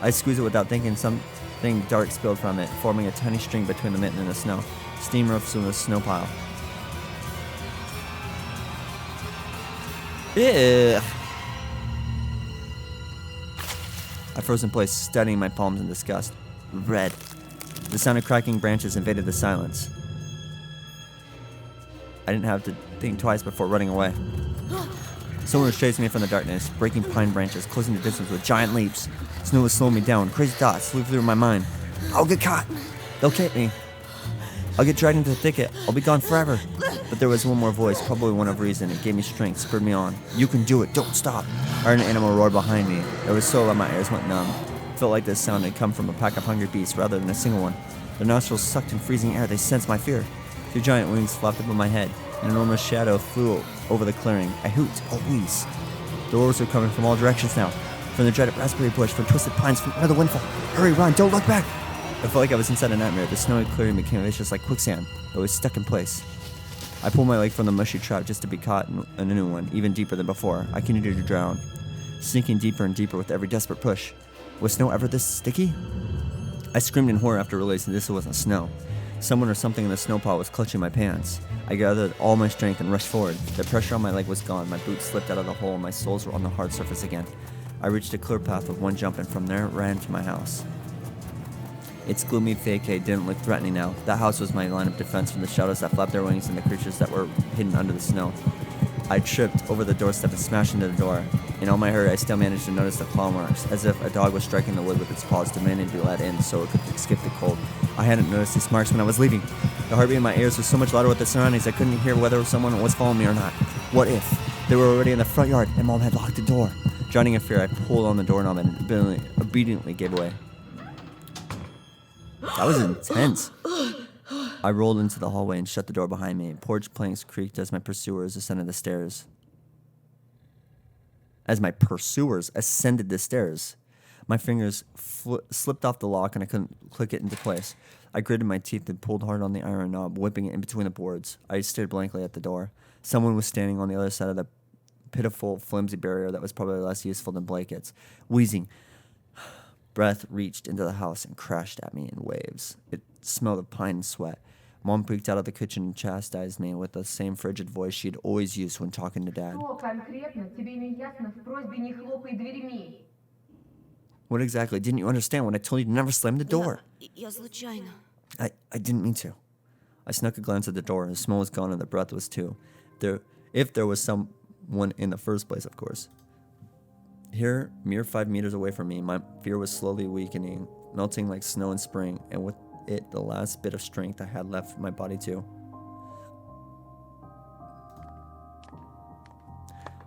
I squeezed it without thinking. Something dark spilled from it, forming a tiny string between the mitten and the snow. Steam rose from the snow pile. Ugh. I froze in place, studying my palms in disgust. Red. The sound of cracking branches invaded the silence. I didn't have to think twice before running away. Someone was chasing me from the darkness, breaking pine branches, closing the distance with giant leaps. Snow was slowing me down. Crazy thoughts flew through my mind. I'll get caught. They'll get me. I'll get dragged into the thicket. I'll be gone forever. But there was one more voice, probably one of reason. It gave me strength, spurred me on. You can do it. Don't stop. I heard an animal roar behind me. It was so loud my ears went numb. It felt like this sound had come from a pack of hungry beasts rather than a single one. Their nostrils sucked in freezing air. They sensed my fear. Two giant wings flapped above my head. An enormous shadow flew over the clearing. I hooped, always. The roars were coming from all directions now. From the dreaded raspberry bush, from twisted pines, from under the windfall. Hurry, run, don't look back! I felt like I was inside a nightmare. The snowy clearing became vicious like quicksand. I was stuck in place. I pulled my leg from the mushy trap just to be caught in a new one, even deeper than before. I continued to drown, sinking deeper and deeper with every desperate push. Was snow ever this sticky? I screamed in horror after realizing this wasn't snow. Someone or something in the snow pile was clutching my pants. I gathered all my strength and rushed forward. The pressure on my leg was gone. My boots slipped out of the hole and my soles were on the hard surface again. I reached a clear path with one jump and from there ran to my house. Its gloomy facade didn't look threatening now. That house was my line of defense from the shadows that flapped their wings and the creatures that were hidden under the snow. I tripped over the doorstep and smashed into the door. In all my hurry, I still managed to notice the claw marks, as if a dog was striking the wood with its paws, demanding to be let in so it could escape the cold. I hadn't noticed these marks when I was leaving. The heartbeat in my ears was so much louder with the surroundings I couldn't hear whether someone was following me or not. What if they were already in the front yard and Mom had locked the door? Drowning in fear, I pulled on the doorknob and obediently gave way. That was intense. I rolled into the hallway and shut the door behind me. Porch planks creaked as my pursuers ascended the stairs. My fingers slipped off the lock and I couldn't click it into place. I gritted my teeth and pulled hard on the iron knob, whipping it in between the boards. I stared blankly at the door. Someone was standing on the other side of the pitiful, flimsy barrier that was probably less useful than blankets. Wheezing. Breath reached into the house and crashed at me in waves. It smelled of pine and sweat. Mom peeked out of the kitchen and chastised me with the same frigid voice she'd always used when talking to Dad. What exactly? Didn't you understand when I told you to never slam the door? Я случайно. I didn't mean to. I snuck a glance at the door. The smell was gone and the breath was too. If there was someone in the first place, of course. Here, mere 5 meters away from me, my fear was slowly weakening, melting like snow in spring, and with it the last bit of strength I had left my body too.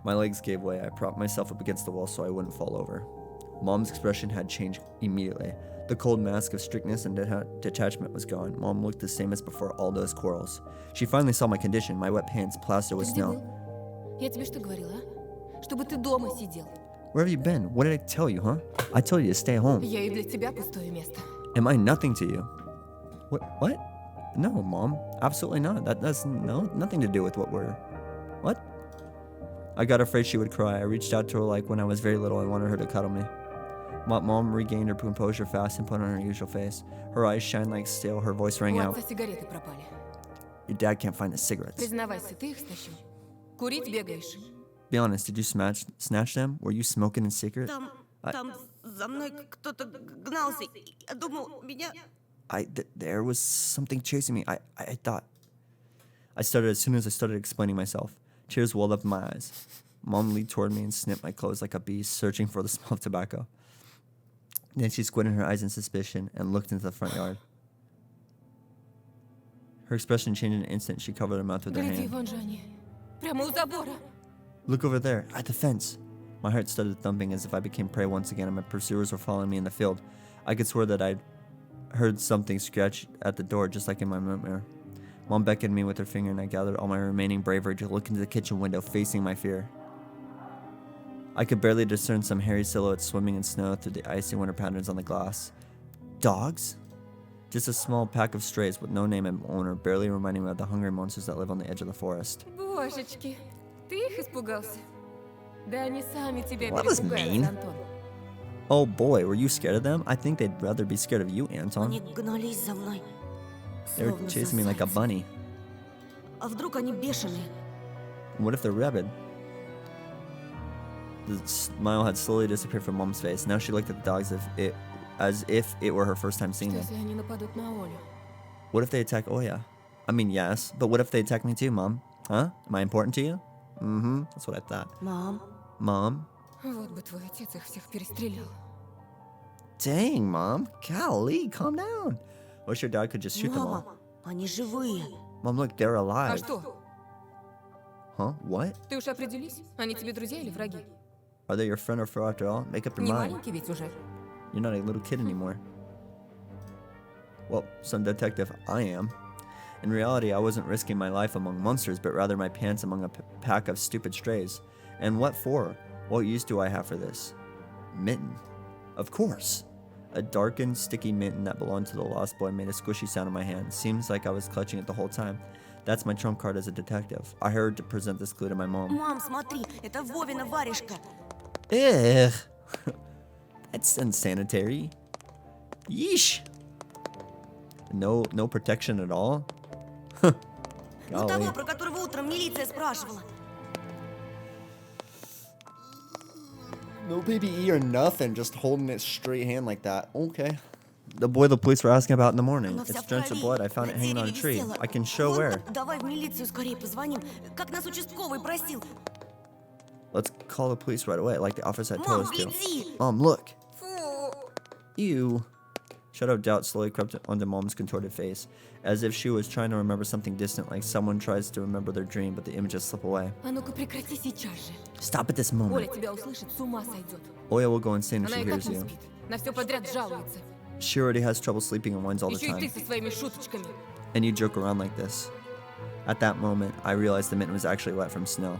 My legs gave way. I propped myself up against the wall so I wouldn't fall over. Mom's expression had changed immediately. The cold mask of strictness and detachment was gone. Mom looked the same as before all those quarrels. She finally saw my condition, my wet pants plastered with snow. Я тебе что говорила, а? Чтобы ты дома сидел. Where have you been? What did I tell you, huh? I told you to stay home. Я и для тебя пустое место. Am I nothing to you? What? No, Mom. Absolutely not. That's nothing to do with what we're... What? I got afraid she would cry. I reached out to her like when I was very little and wanted her to cuddle me. Mom regained her composure fast and put on her usual face. Her eyes shined like steel. Her voice rang У out. отца сигареты пропали. Your dad can't find the cigarettes. Признавайся, ты их стащил? Курить бегаешь? Be honest, did you snatch them? Were you smoking in secret? Там за мной кто-то гнался. Я думал, меня... There was something chasing me. I thought. I started as soon as I started explaining myself. Tears welled up in my eyes. Mom leaned toward me and snipped my clothes like a beast, searching for the smell of tobacco. Then she squinted her eyes in suspicion and looked into the front yard. Her expression changed in an instant. She covered her mouth with her Гляди, hand. вон же они. Прямо у забора. Look over there, at the fence. My heart started thumping as if I became prey once again and my pursuers were following me in the field. I could swear that I'd heard something scratch at the door just like in my nightmare. Mom beckoned me with her finger and I gathered all my remaining bravery to look into the kitchen window facing my fear. I could barely discern some hairy silhouettes swimming in snow through the icy winter patterns on the glass. Dogs? Just a small pack of strays with no name and owner, barely reminding me of the hungry monsters that live on the edge of the forest. Божечки, ты их испугался? Да они сами тебя Well, that was перепугаются, mean. Антон. Oh boy, were you scared of them? I think they'd rather be scared of you, Anton. Они гнались за мной. They were Словно chasing me like a зайцы. bunny. А вдруг они бешеные? What if they're rabid? The smile had slowly disappeared from Mom's face. Now she looked at the dogs as if it were her first time seeing Что them. если они нападут на Олю? What if they attack Oya? I mean, yes, but what if they attack me too, Mom? Huh? Am I important to you? Mm-hmm, that's what I thought. Мам, Mom? Вот бы твой отец их всех перестрелял. Dang, Mom. Golly, calm down. Wish your dad could just shoot them мама, all. они живые. Mom, look, they're А alive. что? Huh? What? Ты уж определись, они тебе друзья или враги? Are they your friend or foe after all? Make up your Не mind. маленький ведь уже. You're not a little kid anymore. Well, some detective I am. In reality, I wasn't risking my life among monsters, but rather my pants among a pack of stupid strays. And what for? What use do I have for this? Mitten. Of course. A darkened, sticky mitten that belonged to the lost boy made a squishy sound in my hand. Seems like I was clutching it the whole time. That's my trump card as a detective. I heard to present this clue to my mom. Мам, смотри, это Вовина варежка. Ugh. That's unsanitary. Yeesh. No protection at all? Ну Golly. того, про которого утром милиция спрашивала. No baby E or nothing, just holding it straight hand like that. Okay. The boy the police were asking about in the morning. Она вся It's в drenched in kрови, blood. I found it на hanging on a дереве tree. висела. I can show Вон, where. давай в милицию скорее позвоним, как нас участковый просил. Let's call the police right away, like the officer had told Мам, us to. гляди! Mom, look. Фу! Ew. Shadow of doubt slowly crept onto Mom's contorted face, as if she was trying to remember something distant, like someone tries to remember their dream, but the images slip away. А ну-ка прекрати сейчас же. Stop at this Оля moment. тебя услышит, с ума сойдет. Oya will go insane if Она she и так hears не you. спит. На все подряд жалуется. She already has trouble sleeping and whines all the Еще и ты time. со своими шуточками. And you joke around like this. At that moment, I realized the mitten was actually wet from snow.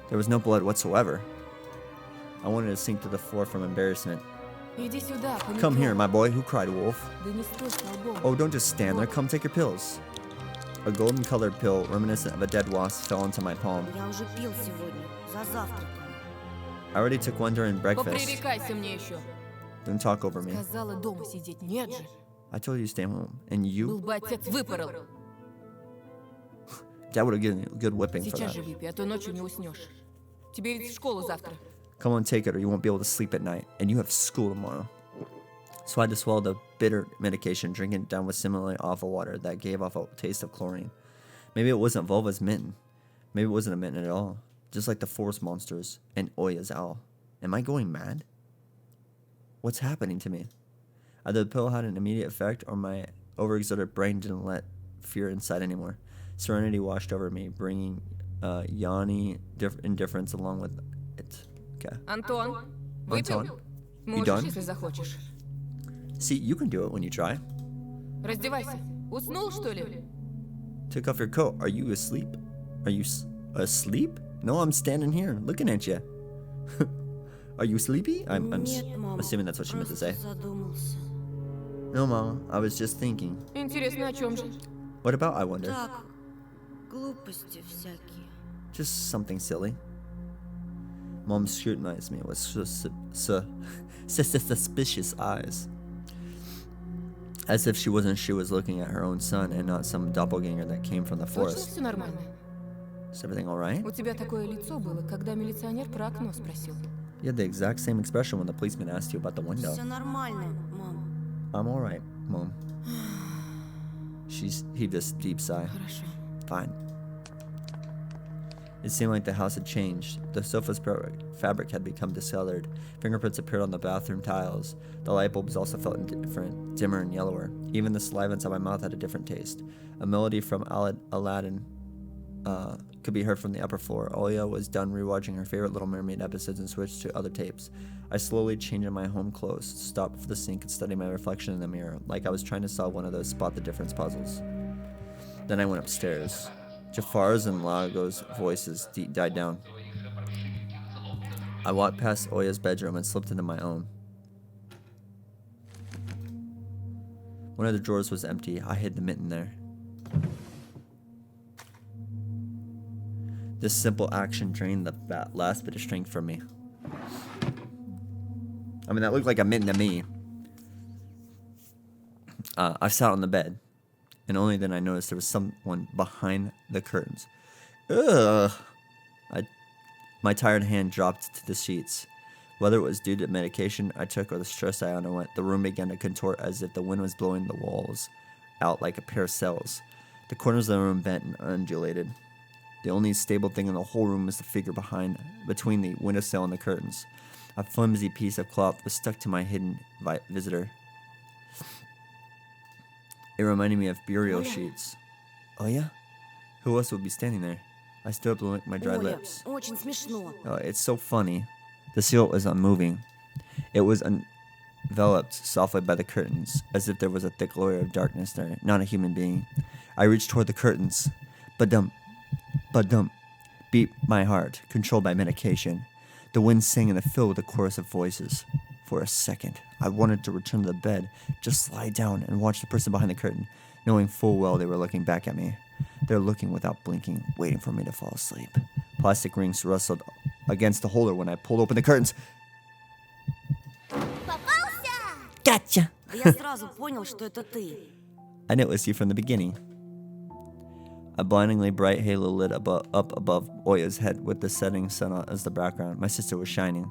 There was no blood whatsoever. I wanted to sink to the floor from embarrassment. Иди сюда, Come here, паникер. my boy. Who cried, Wolf? Да не стой столбом. Oh, don't just stand there. Come take your pills. A golden colored pill, reminiscent of a dead wasp, fell into my palm. Я уже пил сегодня, за завтраком. I already took one during breakfast. Попререкайся мне еще. Don't talk over me. Сказала дома сидеть. Нет же. I told you to stay home. And Был you? бы отец выпорол. Dad would have given you a good whipping for Сейчас that. же выпей, а то ночью не уснешь. Тебе ведь в школу завтра. Come on, take it, or you won't be able to sleep at night. And you have school tomorrow. So I had to swallow the bitter medication, drinking it down with similarly awful water that gave off a taste of chlorine. Maybe it wasn't Volva's mitten. Maybe it wasn't a mitten at all. Just like the forest monsters and Oya's owl. Am I going mad? What's happening to me? Either the pill had an immediate effect or my overexerted brain didn't let fear inside anymore. Serenity washed over me, bringing yawny indifference along with it. Okay. Антон, выпил? Антон, you Можешь, done? если захочешь. See, you can do it when you try. Раздевайся. Уснул, что ли? Take off your coat. Are you asleep? Are you asleep? No, I'm standing here looking at you. Are you sleepy? I'm Нет, мама, assuming that's what she meant to say. просто задумался. No, Mama, I was just thinking. Интересно, о чем же? What about, I wonder? Так, глупости всякие. Just something silly. Mom scrutinized me with suspicious eyes. As if she was looking at her own son and not some doppelganger that came from the Точно forest. все нормально? Is everything alright? У тебя такое лицо было, когда милиционер про окно спросил. You had the exact same expression when the policeman asked you about the window. Все нормально, мам. I'm alright, Mom. He heaved a deep sigh. Хорошо. Fine. It seemed like the house had changed. The sofa's fabric had become discolored. Fingerprints appeared on the bathroom tiles. The light bulbs also felt different, dimmer and yellower. Even the saliva inside my mouth had a different taste. A melody from Aladdin could be heard from the upper floor. Oya was done rewatching her favorite Little Mermaid episodes and switched to other tapes. I slowly changed in my home clothes, stopped for the sink, and studied my reflection in the mirror, like I was trying to solve one of those spot the difference puzzles. Then I went upstairs. Jafar's and Lago's voices died down. I walked past Oya's bedroom and slipped into my own. One of the drawers was empty. I hid the mitten there. This simple action drained the last bit of strength from me. I mean, that looked like a mitten to me. I sat on the bed, and only then I noticed there was someone behind the curtains. Ugh! My tired hand dropped to the sheets. Whether it was due to medication I took or the stress I underwent, the room began to contort as if the wind was blowing the walls out like a pair of cells. The corners of the room bent and undulated. The only stable thing in the whole room was the figure between the windowsill and the curtains. A flimsy piece of cloth was stuck to my hidden visitor. It reminded me of burial sheets. Oh yeah? Who else would be standing there? I stood up and licked my dry Оля, lips. очень смешно. Oh, it's so funny. The silhouette was unmoving. It was enveloped softly by the curtains, as if there was a thick layer of darkness there, not a human being. I reached toward the curtains. Ba-dum, ba-dum, beat my heart, controlled by medication. The wind sang and it filled with a chorus of voices. For a second, I wanted to return to the bed, just lie down and watch the person behind the curtain, knowing full well they were looking back at me. They were looking without blinking, waiting for me to fall asleep. Plastic rings rustled against the holder when I pulled open the curtains. Попался! Gotcha! Да я сразу понял, что это ты. I knew it was you from the beginning. A blindingly bright halo lit up above Oya's head with the setting sun as the background. My sister was shining.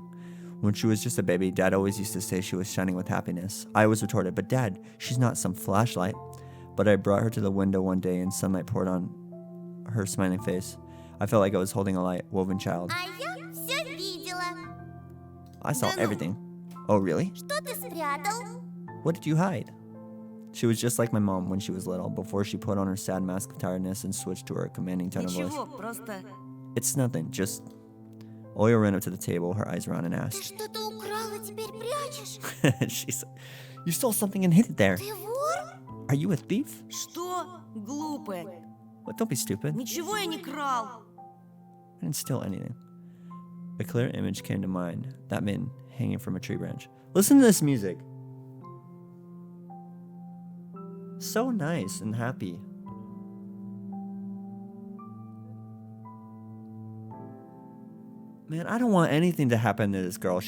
When she was just a baby, Dad always used to say she was shining with happiness. I always retorted, but Dad, she's not some flashlight. But I brought her to the window one day and sunlight poured on her smiling face. I felt like I was holding a light, woven child. А я все видела. I saw everything. Oh, really? Что ты спрятал? What did you hide? She was just like my mom when she was little, before she put on her sad mask of tiredness and switched to her commanding tone of voice. Ничего, просто... It's nothing, just... Oya ran up to the table, her eyes round and Ты asked. что-то украл и теперь прячешь? She said, you stole something and hid it there. Ты вор? Are you a thief? Что? Глупая. What, don't be stupid. Ничего я не крал. I didn't steal anything. A clear image came to mind, that man hanging from a tree branch. Listen to this music. So nice and happy. Man, I don't want anything to happen to this girl.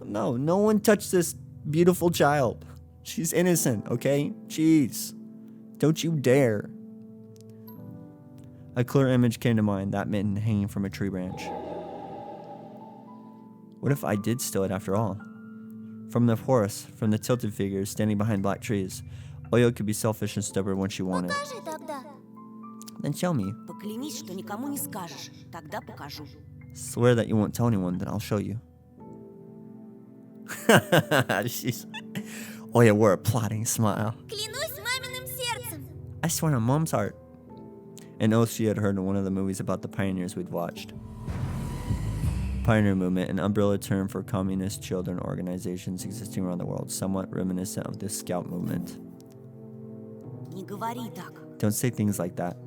No one touch this beautiful child. She's innocent, okay? Jeez. Don't you dare. A clear image came to mind, that mitten hanging from a tree branch. What if I did steal it after all? From the forest, from the tilted figures standing behind black trees, Oyo could be selfish and stubborn when she wanted. Покажи тогда. Then show me. Поклянись, что никому не скажешь. Тогда покажу. Swear that you won't tell anyone, then I'll show you. Oya wore a plotting smile. Клянусь маминым сердцем. I swear on Mom's heart. An oath she had heard in one of the movies about the pioneers we'd watched. Pioneer movement, an umbrella term for communist children organizations existing around the world, somewhat reminiscent of the Scout movement. Не говори так. Don't say things like that.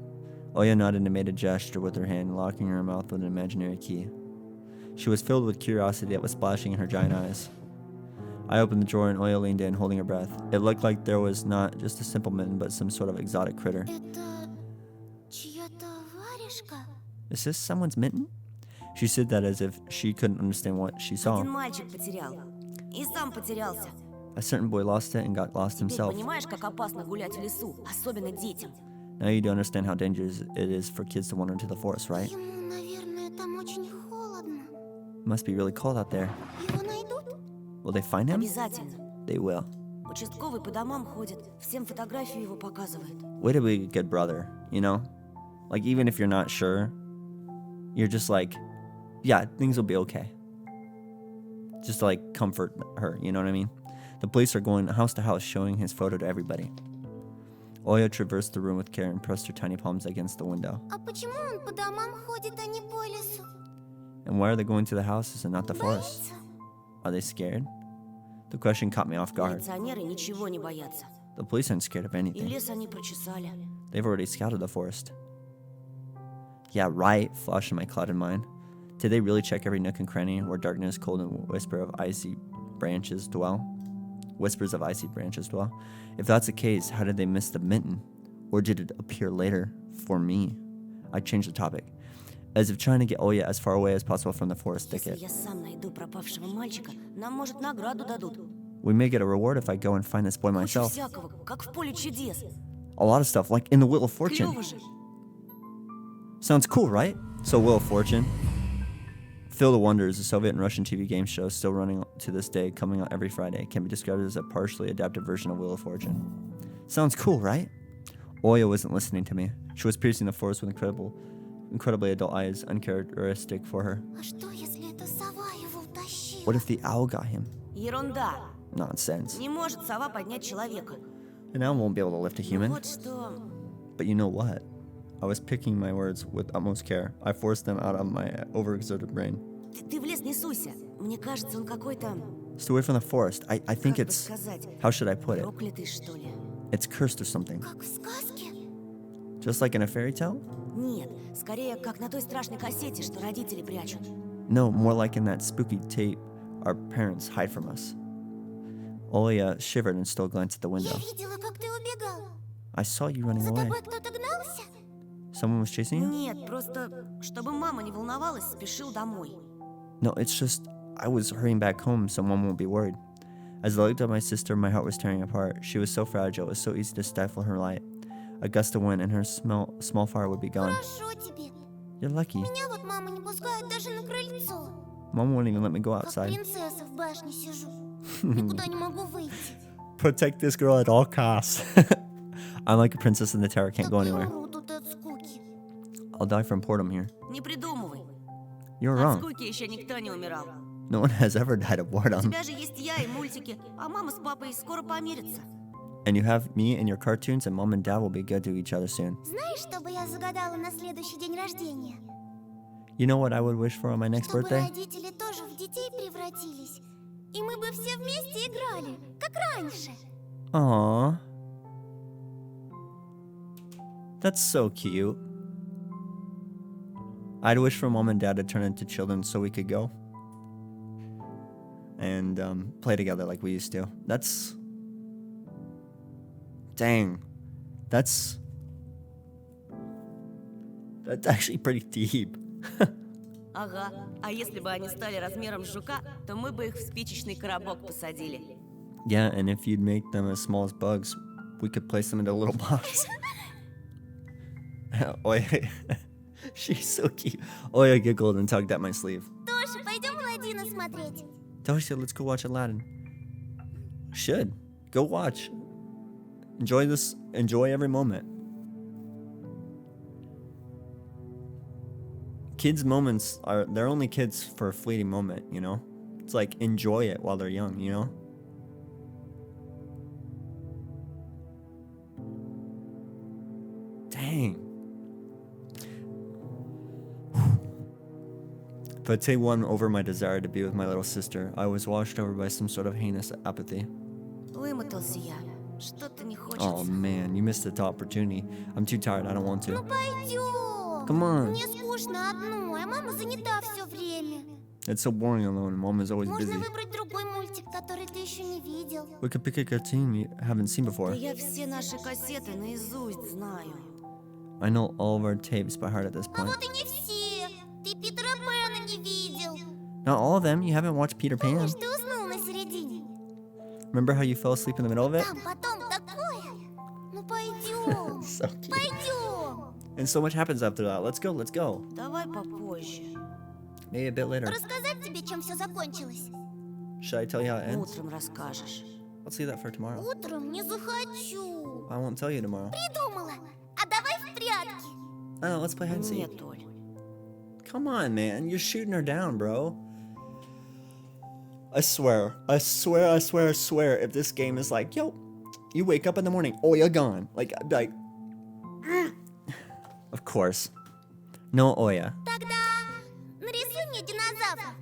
Oya nodded and made a gesture with her hand, locking her mouth with an imaginary key. She was filled with curiosity that was splashing in her giant eyes. I opened the drawer and Oya leaned in, holding her breath. It looked like there was not just a simple mitten, but some sort of exotic critter. Это чья-то варежка? Is this someone's mitten? She said that as if she couldn't understand what she saw. Один мальчик потерял. И сам потерялся. A certain boy lost it and got lost Теперь himself. понимаешь, как опасно гулять в лесу, особенно детям. Now you do understand how dangerous it is for kids to wander into the forest, right? Ему, наверное, там очень холодно. It must be really cold out there. Его найдут? Will they find him? Обязательно. They will. Участковый по домам ходит, всем фотографию его показывает. Way to be a good brother, you know? Like, even if you're not sure, You're just like, yeah, things will be okay. Just to like comfort her, you know what I mean? The police are going house to house showing his photo to everybody. Oya traversed the room with care and pressed her tiny palms against the window. А почему он по домам ходит, а не по лесу? And why are they going to the houses and not the forest? Боится? Are they scared? The question caught me off guard. Милиционеры ничего не боятся. The police aren't scared of И anything. лес они прочесали. They've already scouted the forest. Yeah, right, flashed in my clouded mind. Did they really check every nook and cranny where darkness, cold, and whispers of icy branches dwell? If that's the case, how did they miss the mitten? Or did it appear later for me? I changed the topic, as if trying to get Oya as far away as possible from the forest Если thicket. я сам найду пропавшего мальчика, нам, может, награду дадут. We may get a reward if I go and find this boy Кучу myself. всякого, как в поле чудес. A lot of stuff, like in the Wheel of Fortune. Клёво же. Sounds cool, right? So Wheel of Fortune. Phil the Wonder is a Soviet and Russian TV game show still running to this day, coming out every Friday. Can be described as a partially adapted version of Wheel of Fortune. Sounds cool, right? Oya wasn't listening to me. She was piercing the forest with incredibly adult eyes, uncharacteristic for her. А что, если это сова его утащила? What if the owl got him? Ерунда. Nonsense. Не может сова поднять человека. An owl won't be able to lift a Ну human. вот что. But you know what? I was picking my words with utmost care. I forced them out of my overexerted brain. Ты в лес не суйся. Мне кажется, он какой-то... Stay away from the forest. I think как бы it's... сказать, How should I put it? проклятый, что ли? It's cursed or something. Как в сказке? Just like in a fairy tale? Нет, скорее, как на той страшной кассете, что родители прячут. No, more like in that spooky tape our parents hide from us. Oya shivered and still glanced at the Я window. видела, как ты убегал. I saw you running За away. тобой кто-то гнался? Someone was chasing you? Нет, просто, чтобы мама не волновалась, спешил домой. No, it's just I was hurrying back home so mom won't be worried. As I looked at my sister, my heart was tearing apart. She was so fragile, it was so easy to stifle her light. A gust of wind and her small fire would be gone. Хорошо тебе. You're lucky. Меня вот мама не пускает даже на крыльцо. Mom won't even let me go Как outside. принцесса в башне сижу. Никуда не могу выйти. Protect this girl at all costs. I'm like a princess in the tower, can't go Так я anywhere. умру тут от скуки. I'll die from boredom here. Не придумывай. You're От wrong. скуки еще никто не умирал. No one has ever died of У boredom. тебя же есть я и мультики, а мама с папой скоро помирятся. And you have me and your cartoons, and mom and dad will be good to each other soon. Знаешь, что бы я загадала на следующий день рождения? You know what I would wish for on my next Чтобы birthday? родители тоже в детей превратились. И мы бы все вместе играли, как раньше. Aww. That's so cute. I'd wish for mom and dad to turn into children so we could go and play together like we used to. That's... Dang. That's actually pretty deep. Ага, а если бы они стали размером с жука, то мы бы их в спичечный коробок посадили. Yeah, and if you'd make them as small as bugs, we could place them into a little box. Oya, she's so cute. Oya giggled and tugged at my sleeve. Тоша, пойдем Аладдина смотреть. Toshi, let's go watch Aladdin. Should. Go watch. Enjoy every moment. Kids' moments they're only kids for a fleeting moment, you know? It's like enjoy it while they're young, you know? Dang. If I'd say one over my desire to be with my little sister, I was washed over by some sort of heinous apathy. Вымотался я. Что-то не Oh хочется. man, you missed the opportunity. I'm too tired, I don't want Ну to. пойдем. Come on. Мне скучно одной, а мама занята все время. It's so boring alone, mom is always Можно busy. выбрать другой мультик, который ты еще не видел. We could pick a cartoon you haven't seen Да before. я все наши кассеты наизусть знаю. I know all of our tapes by heart at this А point. вот и не все. Ты Питера Пэна не видел. Not all of them, you haven't watched Peter Pan. Помнишь, ты уснул на середине? Remember how you fell asleep in the middle of it? Там потом такое. Ну пойдем. So cute. Пойдем. And so much happens after that. Let's go. Давай попозже. Maybe a bit later. Рассказать тебе, чем все закончилось? Should I tell you how it ends? Утром расскажешь. Let's leave that for tomorrow. Утром не захочу. I won't tell you tomorrow. Придумала. А давай в прятки. I don't know, let's play hide and seek. Нет, Оль. Come on, man. You're shooting her down, bro. I swear, if this game is like, yo, you wake up in the morning, Oya gone. Like, I'd be like, of course. No Oya. Тогда нарисуй мне динозавра.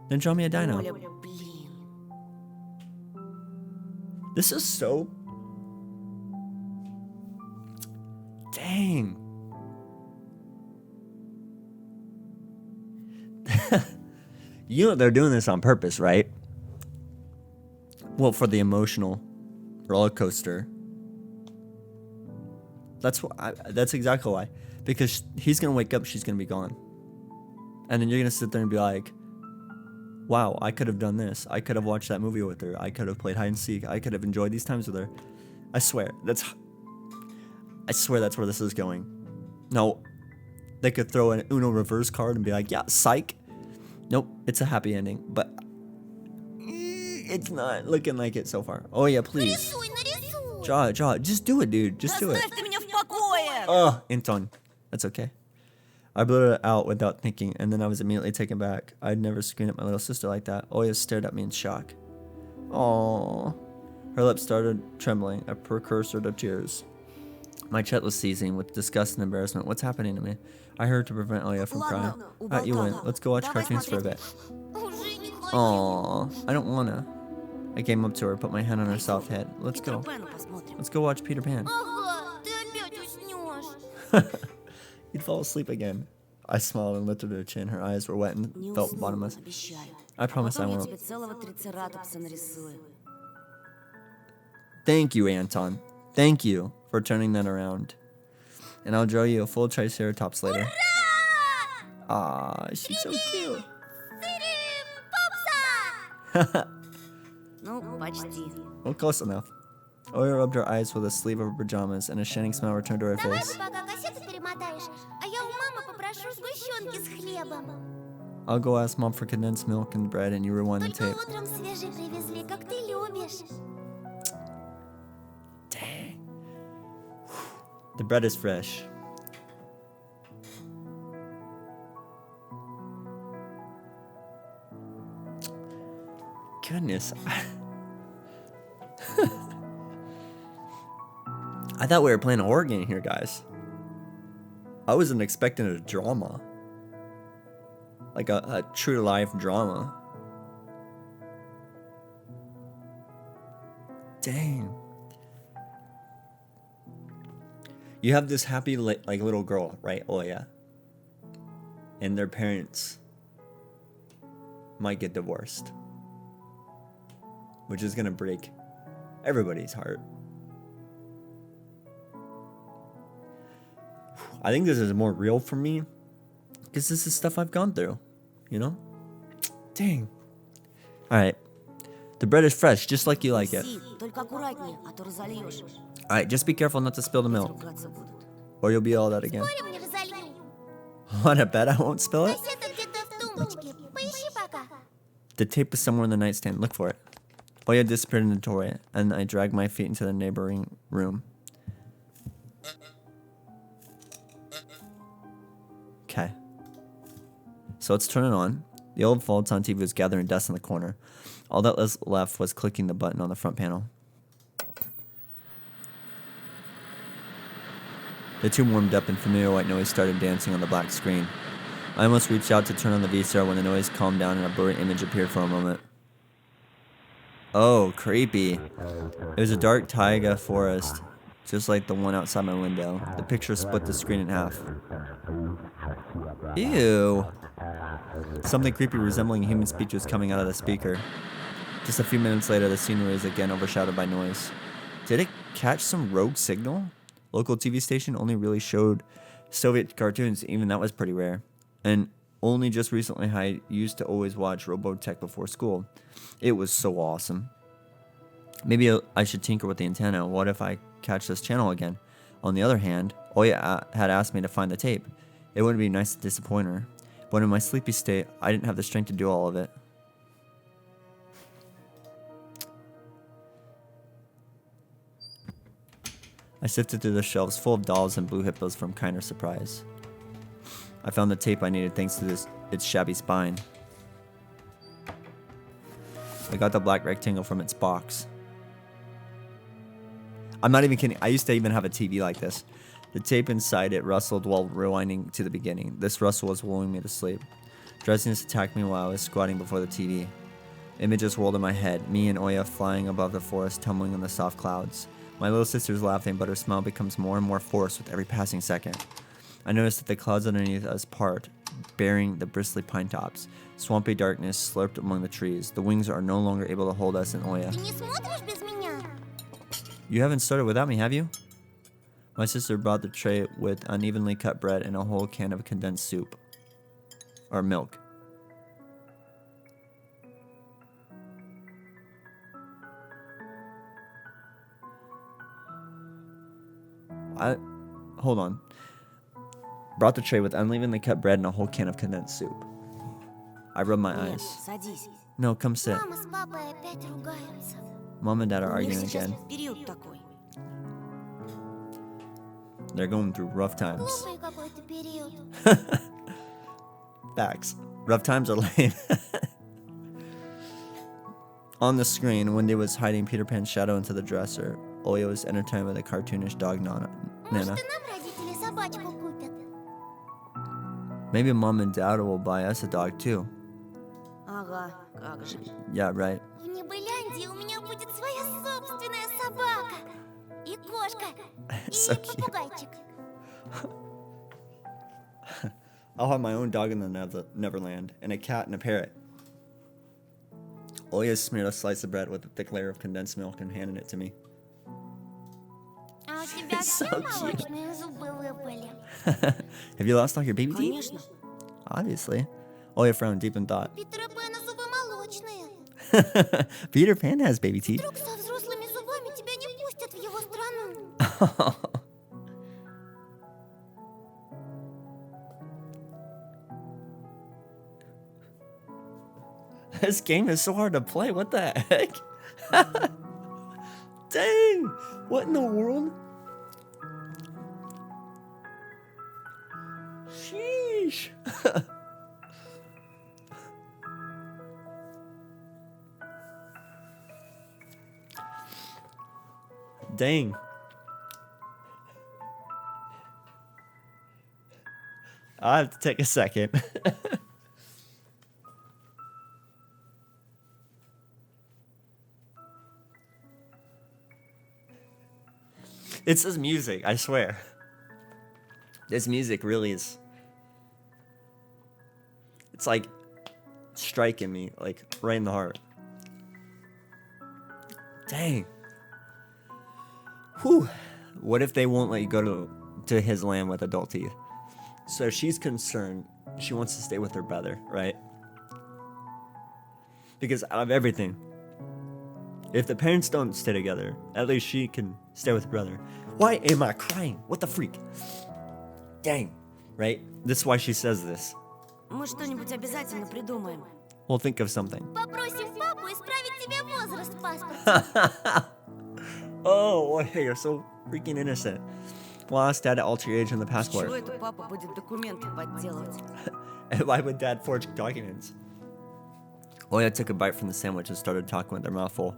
Then draw me a dino. Оля, блин. This is so... Dang. You know they're doing this on purpose, right? Well, for the emotional roller coaster. That's exactly why. Because he's gonna wake up, she's gonna be gone. And then you're gonna sit there and be like, wow, I could have done this. I could have watched that movie with her. I could have played hide and seek. I could have enjoyed these times with her. I swear that's where this is going. No, they could throw an Uno reverse card and be like, yeah, psych. Nope, it's a happy ending, but it's not looking like it so far. Oh yeah, please. Нарисуй, нарисуй. Draw it. Just do it, dude. Just do it. Оставь ты меня в покое! Oh, Anton. That's okay. I blurted it out without thinking, and then I was immediately taken back. I'd never screamed at my little sister like that. Oya stared at me in shock. Aww. Her lips started trembling, a precursor to tears. My chest was seizing with disgust and embarrassment. What's happening to me? I hurried to prevent Oya from crying. Alright, you win. Let's go watch cartoons for a bit. Уже не хочу. Aww. I don't wanna. I came up to her, put my hand on her soft head. Let's go. Пэна посмотрим. Let's go watch Peter Pan. Ага, ты опять уснешь. You'd fall asleep again. I smiled and lifted her chin. Her eyes were wet and Не felt усну, bottomless. обещаю. I promise I Потом я won't. тебе целого трицератопса нарисую. Thank you, Anton. Thank you for turning that around. And I'll draw you a full Triceratops later. Ah, she's so cute. Попса! Ну, почти. Well, close enough. Oya rubbed her eyes with the sleeve of her pajamas, and a shining smile returned to her Давай face. ты пока кассету перемотаешь, а я у мамы попрошу сгущенки с хлебом. I'll go ask Mom for condensed milk and bread, and you rewind the Только tape. утром свежий привезли, как ты любишь. Dang. The bread is fresh. Goodness. I thought we were playing a horror game here, guys. I wasn't expecting a drama. Like a true to life drama. Dang. You have this happy like little girl, right? Oh yeah. And their parents might get divorced, which is gonna break everybody's heart. I think this is more real for me because this is stuff I've gone through, you know? Dang. All right. The bread is fresh, just like you like it. Си, только аккуратнее, а то разольешь. All right, just be careful not to spill the milk, Ругаться будут. or you'll be all that again. Спорим, не разолью. Want to bet I won't spill it? Кассета где-то в тумбочке. Поищи пока. The tape is somewhere in the nightstand. Look for it. Oya disappeared in the doorway, and I dragged my feet into the neighboring room. Okay. So let's turn it on. The old Fulton TV was gathering dust in the corner. All that was left was clicking the button on the front panel. The tune warmed up and familiar white noise started dancing on the black screen. I almost reached out to turn on the VCR when the noise calmed down and a blurry image appeared for a moment. Oh, creepy. It was a dark taiga forest, just like the one outside my window. The picture split the screen in half. Ew. Something creepy resembling human speech was coming out of the speaker. Just a few minutes later, the scenery was again overshadowed by noise. Did it catch some rogue signal? Local TV station only really showed Soviet cartoons, even that was pretty rare. And only just recently I used to always watch Robotech before school. It was so awesome. Maybe I should tinker with the antenna. What if I catch this channel again? On the other hand, Oya had asked me to find the tape. It wouldn't be nice to disappoint her. But in my sleepy state, I didn't have the strength to do all of it. I sifted through the shelves full of dolls and blue hippos from Kinder Surprise. I found the tape I needed thanks to its shabby spine. I got the black rectangle from its box. I'm not even kidding. I used to even have a TV like this. The tape inside it rustled while rewinding to the beginning. This rustle was lulling me to sleep. Drowsiness attacked me while I was squatting before the TV. Images whirled in my head, me and Oya flying above the forest, tumbling in the soft clouds. My little sister's laughing, but her smile becomes more and more forced with every passing second. I noticed that the clouds underneath us part, bearing the bristly pine tops. Swampy darkness slurped among the trees. The wings are no longer able to hold us in Oya. Ты не смотришь без меня? You haven't started without me, have you? My sister brought the tray with unevenly cut bread and a whole can of condensed soup. Or milk. Hold on. Brought the tray with unevenly cut bread and a whole can of condensed soup. I rubbed my Нет, eyes. садись. No, come sit. Мама с папой опять ругаются. Mom and Dad are У них arguing сейчас again. период такой. They're going through rough times. Глупый какой-то период. Facts. Rough times are lame. On the screen, Wendy was hiding Peter Pan's shadow into the dresser. Oya was entertained with a cartoonish dog, Nana. Может, и нам родители собачку купят? Maybe Mom and Dad will buy us a dog too. Ага, как же. Yeah, right. В Небыляндии у меня будет своя собственная собака. И кошка. So И cute. попугайчик. I'll have my own dog in the Neverland, and a cat and a parrot. Oya smeared a slice of bread with a thick layer of condensed milk and handed it to me. А у тебя So все cute. молочные зубы выпали. Have you lost all your baby teeth? Конечно. Obviously. Oya frowned deep in thought. Питера Пэна зубы молочные. Peter Pan has baby teeth. Вдруг со взрослыми зубами тебя не пустят в его страну. This game is so hard to play. What the heck? Dang! What in the world? Sheesh. Dang. I have to take a second. It's this music, I swear. This music really is. It's like striking me, like right in the heart. Dang. Whew. What if they won't let you go to his land with adult teeth? So she's concerned. She wants to stay with her brother, right? Because out of everything, if the parents don't stay together, at least she can stay with her brother. Why am I crying? What the freak? Dang. Right? This is why she says this. Мы что-нибудь обязательно придумаем. We'll think of something. Попросим папу исправить тебе возраст в паспорте. Oh, hey, you're so freaking innocent. We'll ask Dad to alter your age on the Чего passport. это папа будет документы подделывать? And why would Dad forge documents? Oya took a bite from the sandwich and started talking with their mouth full.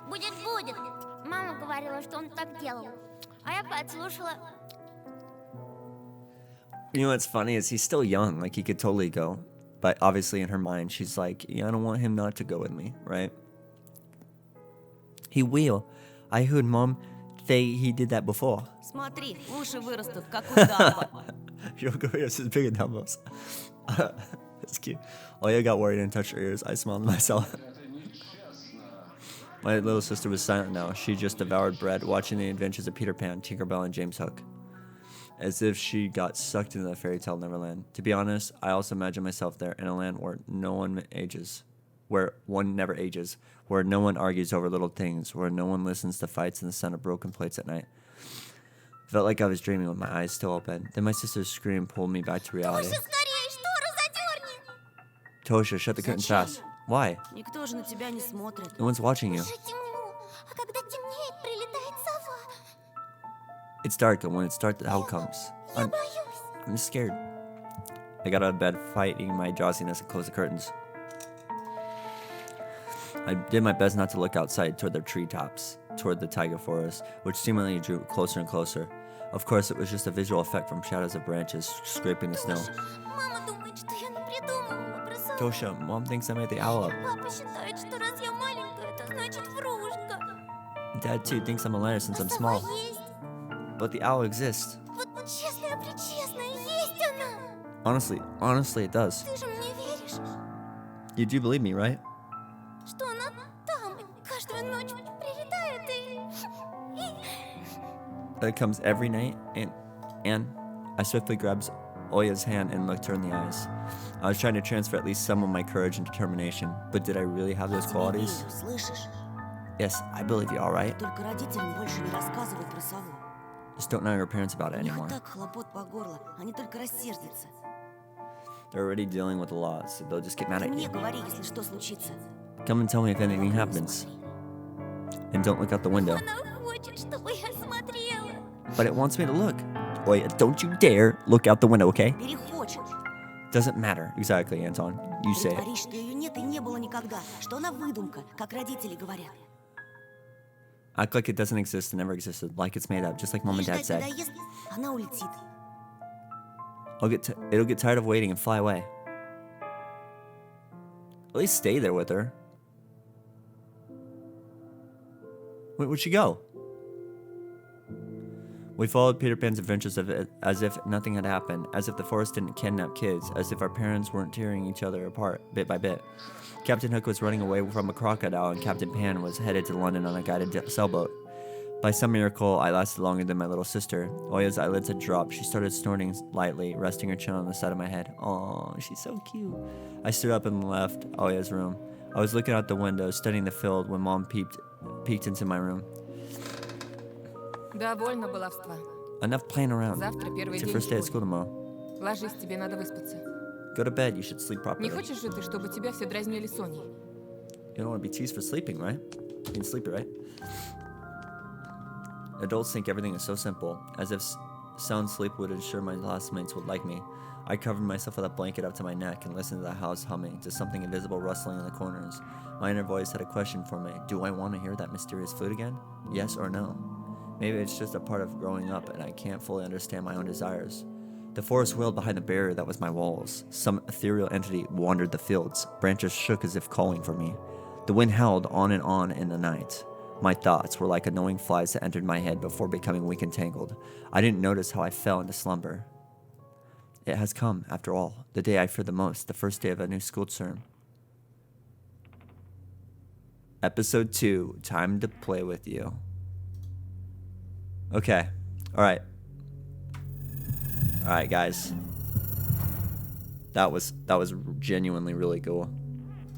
Будет. Мама говорила, что он так делал. А я подслушала. You know what's funny is he's still young, like he could totally go. But obviously in her mind, she's like, yeah, I don't want him not to go with me, right? He will. I heard Mom say he did that before. Смотри, уши вырастут, как у Дамба. Your ears is bigger than most. That's cute. Oya got worried and touched her ears. I smiled to myself. My little sister was silent now. She just devoured bread, watching the adventures of Peter Pan, Tinkerbell, and James Hook. As if she got sucked into the fairy tale Neverland. To be honest, I also imagine myself there in a land where no one ages. Where one never ages. Where no one argues over little things. Where no one listens to fights in the sound of broken plates at night. Felt like I was dreaming with my eyes still open. Then my sister's scream pulled me back to reality. Слушай, скорее, штору задерни. Tosha, shut the curtains Зачем? fast. Why? Никто же на тебя не смотрит. No one's watching you. Уже темно. А когда темнеет, прилетает сова. It's dark, and when it's dark, the hell comes. Я боюсь. I'm scared. I got out of bed, fighting my drowsiness, and closed the curtains. I did my best not to look outside toward the treetops, toward the taiga forest, which seemingly drew closer and closer. Of course, it was just a visual effect from shadows of branches scraping the snow. Мама думает, что я напридумывала про сову. Tosha, Mom thinks I made the owl up. Папа считает, что раз я маленькая, это значит врушка. Dad, too, thinks I'm a liar since I'm Сова small. есть. But the owl exists. Вот честная-пречестная, есть она. Honestly, it does. Ты же мне веришь, You do believe me, right? что она там и каждую ночь прилетает и... It comes every night, and I swiftly grabs Oya's hand and looked her in the eyes. I was trying to transfer at least some of my courage and determination, but did I really have those Я тебе qualities? верю, слышишь? Yes, I believe you, alright? Только родителям больше не рассказывай про сову. Just don't know your parents about it У них и anymore. так хлопот по горло, они только рассердятся. They're already dealing with a lot, so they'll just get mad Ты at мне you. говори, если что случится. Come and tell me if anything В окно happens. смотри. And don't look out the window. Она хочет, чтобы я смотрела. But it wants me to look. Oya, don't you dare look out the window, okay? Перехочет. Doesn't matter. Exactly, Anton. You say it. Притворись, что ее нет и не было никогда, что она выдумка, как родители говорят. Act like it doesn't exist and never existed, like it's made up, just like Mom И and Dad ждать said. надоест, она улетит. It'll get tired of waiting and fly away. At least stay there with her. Where'd she go? We followed Peter Pan's adventures as if nothing had happened, as if the forest didn't kidnap kids, as if our parents weren't tearing each other apart bit by bit. Captain Hook was running away from a crocodile, and Captain Pan was headed to London on a guided sailboat. By some miracle, I lasted longer than my little sister. Oya's eyelids had dropped. She started snorting lightly, resting her chin on the side of my head. Aw, she's so cute. I stood up and left Oya's room. I was looking out the window, studying the field, when Mom peeked into my room. Довольно баловства. Enough playing around. Завтра первый It's your день first day at школы. school tomorrow. Ложись, тебе надо выспаться. Go to bed. You should sleep properly. Не хочешь же ты, чтобы тебя все дразнили Соней? You don't want to be teased for sleeping, right? Being sleepy, right? Adults think everything is so simple, as if sound sleep would ensure my classmates would like me. I covered myself with a blanket up to my neck and listened to the house humming, to something invisible rustling in the corners. My inner voice had a question for me. Do I want to hear that mysterious flute again? Yes or no? Maybe it's just a part of growing up and I can't fully understand my own desires. The forest wailed behind the barrier that was my walls. Some ethereal entity wandered the fields. Branches shook as if calling for me. The wind howled on in the night. My thoughts were like annoying flies that entered my head before becoming weak and tangled. I didn't notice how I fell into slumber. It has come, after all, the day I feared the most, the first day of a new school term. Episode 2, time to play with you. Okay, alright. Alright, guys. That was genuinely really cool.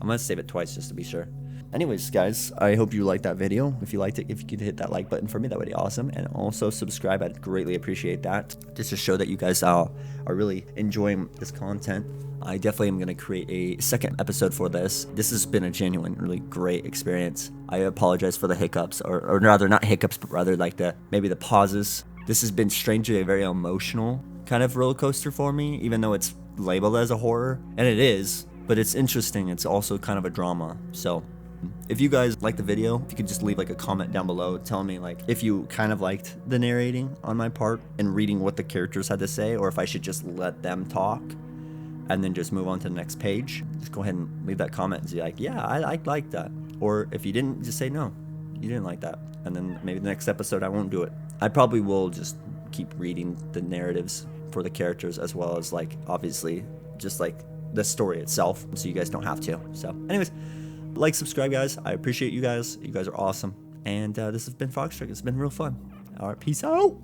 I'm gonna save it twice just to be sure. Anyways, guys, I hope you liked that video. If you liked it, if you could hit that like button for me, that would be awesome. And also subscribe, I'd greatly appreciate that. Just to show that you guys are really enjoying this content. I definitely am going to create a second episode for this. This has been a genuine, really great experience. I apologize for the hiccups, or rather not hiccups, but rather like maybe the pauses. This has been strangely a very emotional kind of roller coaster for me, even though it's labeled as a horror. And it is, but it's interesting. It's also kind of a drama. So if you guys liked the video, if you could just leave like a comment down below telling me like if you kind of liked the narrating on my part and reading what the characters had to say, or if I should just let them talk and then just move on to the next page. Just go ahead and leave that comment and say like, yeah, I like that. Or if you didn't, just say no, you didn't like that. And then maybe the next episode I won't do it. I probably will just keep reading the narratives for the characters, as well as like obviously just like the story itself, so you guys don't have to. So anyways, like, subscribe, guys. I appreciate you guys. You guys are awesome. And this has been Foxtruck. It's been real fun. All right, peace out.